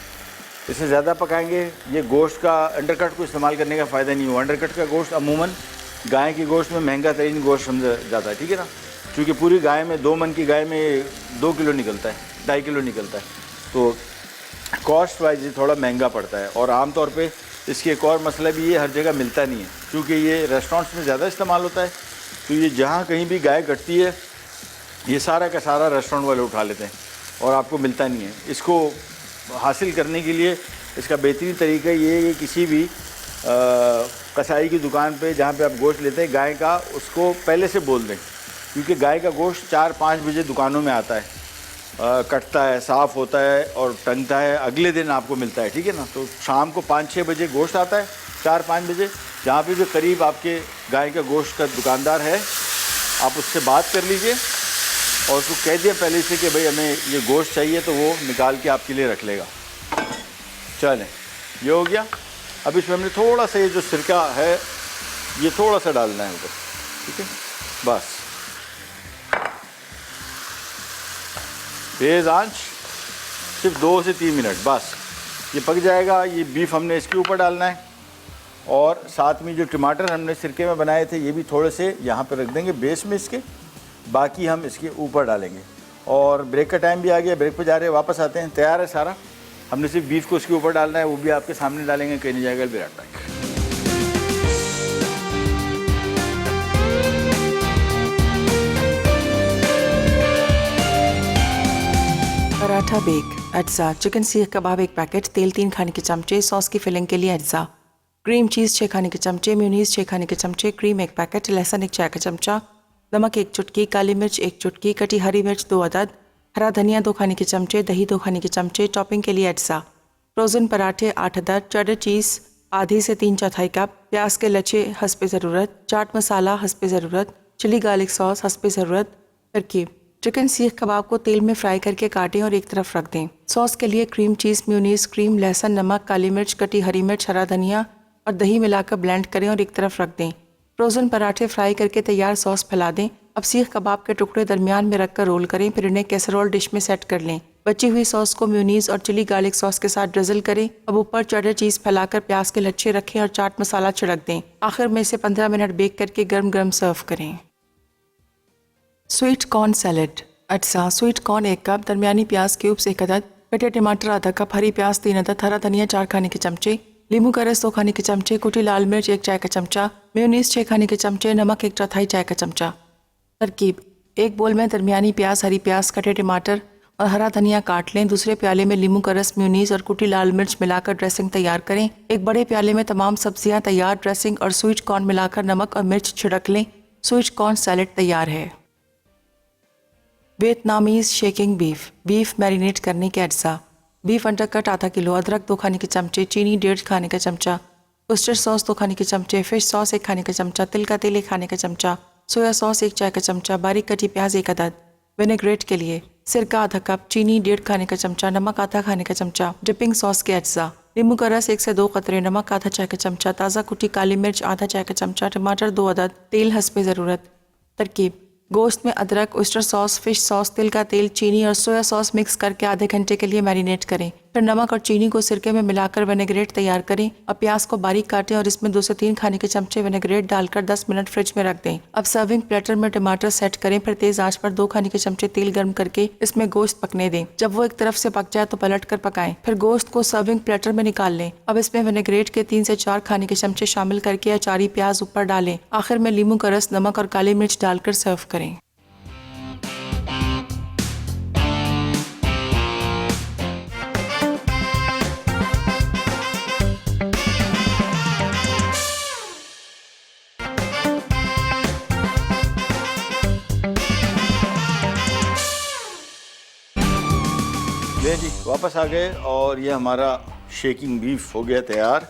इससे ज़्यादा पकाएंगे, ये गोश्त का अंडरकट को इस्तेमाल करने का फ़ायदा नहीं हुआ। अंडरकट का गोश्त अमूमन गाय की गोश्त में महंगा तरीन गोश्त समझा जाता है, ठीक है ना। क्योंकि पूरी गाय में 2 मन की गाय में 2 किलो निकलता है, 2.5 किलो निकलता है, तो कॉस्ट वाइज ये थोड़ा महंगा पड़ता है। और आमतौर पे इसकी एक और मसला भी ये, हर जगह मिलता नहीं है, क्योंकि ये रेस्टोरेंट्स में ज़्यादा इस्तेमाल होता है। तो ये जहाँ कहीं भी गाय कटती है, ये सारा का सारा रेस्टोरेंट वाले उठा लेते हैं और आपको मिलता नहीं है। इसको हासिल करने के लिए इसका बेहतरीन तरीका ये है कि किसी भी कसाई की दुकान पे जहाँ पे आप गोश्त लेते हैं गाय का, उसको पहले से बोल दें, क्योंकि गाय का गोश्त 4-5 बजे दुकानों में आता है, कटता है, साफ़ होता है और टंगता है, अगले दिन आपको मिलता है, ठीक है ना। तो शाम को 5-6 बजे गोश्त आता है, 4-5 बजे। जहाँ पे भी करीब आपके गाय का गोश्त का दुकानदार है, आप उससे बात कर लीजिए और उसको कह दिया पहले से कि भाई हमें ये गोश्त चाहिए, तो वो निकाल के आपके लिए रख लेगा। चलें, ये हो गया। अब इसमें हमने थोड़ा सा ये जो सिरका है ये थोड़ा सा डालना है ऊपर, ठीक है। बस तेज़ आंच, सिर्फ 2 से 3 मिनट, बस ये पक जाएगा। ये बीफ हमने इसके ऊपर डालना है, और साथ में जो टमाटर हमने सिरके में बनाए थे ये भी थोड़े से यहाँ पर रख देंगे बेस में इसके, बाकी हम इसके ऊपर डालेंगे। और ब्रेक का टाइम भी आ गया, ब्रेक पे जा रहे हैं, वापस आते हैं। तैयार है सारा, हमने सिर्फ बीफ को इसके ऊपर डालना है, वो भी आपके सामने डालेंगे, कहीं नहीं जाएगा। विराट टाइम पराठा बेक, अज्जा, चिकन सीख कबाब 1 पैकेट, तेल 3 खाने के चमचे, सॉस की फिलिंग के लिए अज्जा, क्रीम चीज़ 6 खाने के चमचे, म्यूनीस 6 खाने के चमचे, क्रीम 1 पैकेट, लहसुन 1 चाय का चमचा, नमक 1 चुटकी, काली मिर्च 1 चुटकी, कटी हरी मिर्च 2 अदद, हरा धनिया 2 खाने के चमचे, दही 2 खाने के चमचे, टॉपिंग के लिए अज्जा, फ्रोज़न पराठे 8 अदद, चेडर चीज़ आधी से 3/4 कप, प्याज के लच्छे हस्बे ज़रूरत, चाट मसाला हस्बे ज़रूरत, चिली गार्लिक सॉस हस्बे ज़रूरत। तरकीब: चिकन सीख कबाब को तेल में फ्राई करके काटें और एक तरफ रख दें। सॉस के लिए क्रीम चीज़, म्यूनीस, क्रीम, लहसुन, नमक, काली मिर्च, कटी हरी मिर्च, हरा धनिया और दही मिलाकर ब्लेंड करें और एक तरफ रख दें। फ्रोज़न पराठे फ्राई करके तैयार सॉस फैला दें। अब सीख कबाब के टुकड़े दरमियान में रखकर रोल करें, फिर इन्हें कैसरोल डिश में सेट कर लें। बची हुई सॉस को म्यूनीस और चिली गार्लिक सॉस के साथ ड्रिजल करें। अब ऊपर चेडर चीज़ फैलाकर प्याज के लच्छे रखें और चाट मसाला छिड़क दें। आखिर में इसे 15 मिनट बेक करके गर्म गर्म सर्व करें। स्वीट कॉर्न सैलेड, अज्जा, स्वीट कॉर्न 1 कप, दरमियानी प्याज क्यूब्स 1 अदद, कटे टमाटर आधा कप, हरी प्याज 3 अदद, हरा धनिया 4 खाने के चमचे, नींबू का रस 2 खाने के चमचे, कुटी लाल मिर्च 1 चाय का चमचा, मेयोनीज 6 खाने के चमचे, नमक 1/4 चाय का चमचा। तरकीब: 1 बोल में दरमियानी प्याज, हरी प्याज, कटे टमाटर और हरा धनिया काट लें। दूसरे प्याले में नींबू का रस, मेयोनीज और कुटी लाल मिर्च मिलाकर ड्रेसिंग तैयार करें। एक बड़े प्याले में तमाम सब्जियां तैयार, ड्रेसिंग और स्वीट कॉर्न मिलाकर नमक और मिर्च छिड़क लें। स्वीट कॉर्न सैलेड तैयार है। Vietnamese shaking beef, beef marinate करने के अज्जा: बीफ अंडरकट आधा किलो, अदरक 2 खाने के चमचे, चीनी 1.5 खाने का चमचा, ऑयस्टर सॉस 2 खाने के चमचे, फिश सॉस 1 खाने का चमचा, तिल का तेल 1 खाने का चमचा, सोया सॉस 1 चाय का चमचा, बारीक कटी प्याज 1 अदद। विनेग्रेट के लिए सिरका आधा कप, चीनी 1.5 खाने का चमचा, नमक आधा खाने का चमचा। डिपिंग सॉस के अज्जा: नींबू का रस 1 से 2 कतरे, नमक आधा चाय का चमचा, ताज़ा कुटी काली मिर्च आधा चाय का चमचा, टमाटर 2 अदद, तेल हस्बे ज़रूरत। तरकीब: गोश्त में अदरक, ऑयस्टर सॉस, फिश सॉस, तिल का तेल, चीनी और सोया सॉस मिक्स करके आधे घंटे के लिए मैरिनेट करें। फिर नमक और चीनी को सिरके में मिलाकर विनेग्रेट तैयार करें। अब प्याज को बारीक काटें और इसमें 2 से 3 खाने के चमचे विनेग्रेट डालकर 10 मिनट फ्रिज में रख दें। अब सर्विंग प्लेटर में टमाटर सेट करें, फिर तेज आंच पर 2 खाने के चमचे तेल गर्म करके इसमें गोश्त पकने दें। जब वो एक तरफ से पक जाए तो पलट कर पकाएं। फिर गोश्त को सर्विंग प्लेटर में निकाल लें। अब इसमें विनेग्रेट के 3 से 4 खाने के चमचे शामिल करके अचारी प्याज ऊपर डालें। आखिर में नींबू का रस, नमक और काली मिर्च डालकर सर्व करें। ले जी वापस आ गए और ये हमारा शेकिंग बीफ हो गया तैयार।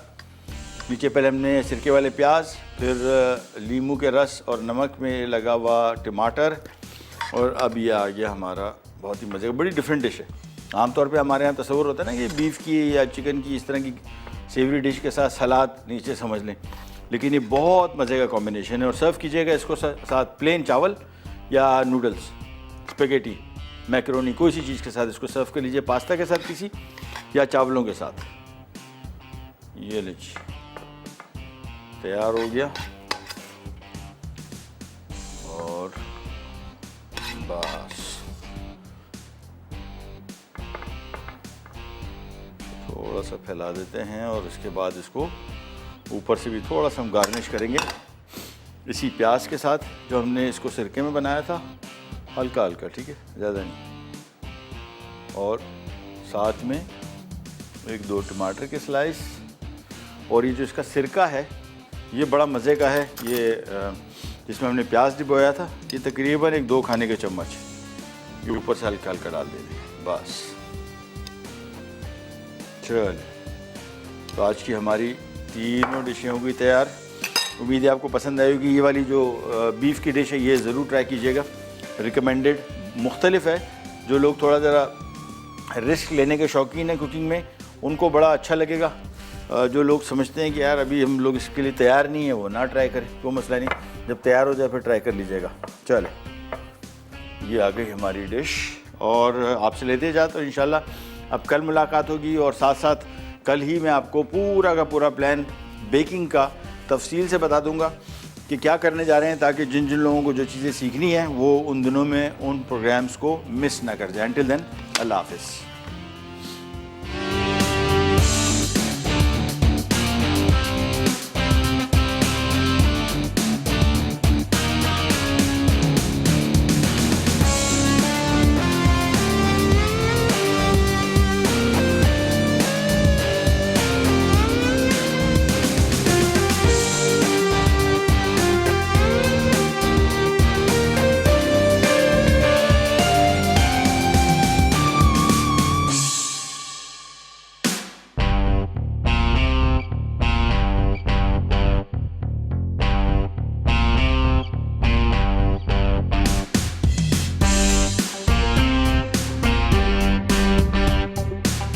नीचे पहले हमने सिरके वाले प्याज, फिर नींबू के रस और नमक में लगा हुआ टमाटर, और अब ये आ गया हमारा बहुत ही मज़े का, बड़ी डिफरेंट डिश है। आमतौर पे हमारे यहाँ तस्वुर होता है ना कि बीफ की या चिकन की इस तरह की सेवरी डिश के साथ सलाद नीचे समझ लें, लेकिन ये बहुत मज़े का कॉम्बिनेशन है। और सर्व कीजिएगा इसको साथ प्लेन चावल या नूडल्स, स्पेगेटी, मैकरोनी, कोई सी चीज़ के साथ इसको सर्व कर लीजिए, पास्ता के साथ किसी या चावलों के साथ। ये लीजिए तैयार हो गया और बस थोड़ा सा फैला देते हैं और इसके बाद इसको ऊपर से भी थोड़ा सा हम गार्निश करेंगे इसी प्याज के साथ जो हमने इसको सिरके में बनाया था, हल्का हल्का, ठीक है, ज़्यादा नहीं। और साथ में 1-2 टमाटर के स्लाइस, और ये जो इसका सिरका है ये बड़ा मज़े का है। ये जिसमें हमने प्याज डिबोया था, ये तकरीबन 1-2 खाने के चम्मच ये ऊपर से हल्का हल्का डाल देंगे बस। चल, तो आज की हमारी तीनों डिशें हो गई तैयार। उम्मीद है आपको पसंद आएगी। ये वाली जो बीफ की डिश है ये ज़रूर ट्राई कीजिएगा, रिकमेंडेड, मुख्तलिफ है। जो लोग थोड़ा ज़रा रिस्क लेने के शौकीन हैं कुकिंग में, उनको बड़ा अच्छा लगेगा। जो लोग समझते हैं कि यार अभी हम लोग इसके लिए तैयार नहीं है, वो ना ट्राई करें, कोई मसला नहीं, जब तैयार हो जाए फिर ट्राई कर लीजिएगा। चलो, ये आ गई हमारी डिश और आपसे लेते जाए तो इंशाल्लाह अब कल मुलाकात होगी। और साथ साथ कल ही मैं आपको पूरा का पूरा प्लान बेकिंग का तफसील से बता दूंगा कि क्या करने जा रहे हैं, ताकि जिन जिन लोगों को जो चीज़ें सीखनी है वो उन दिनों में उन प्रोग्राम्स को मिस ना कर जाए। अंटिल देन, अल्लाह हाफ़िज़।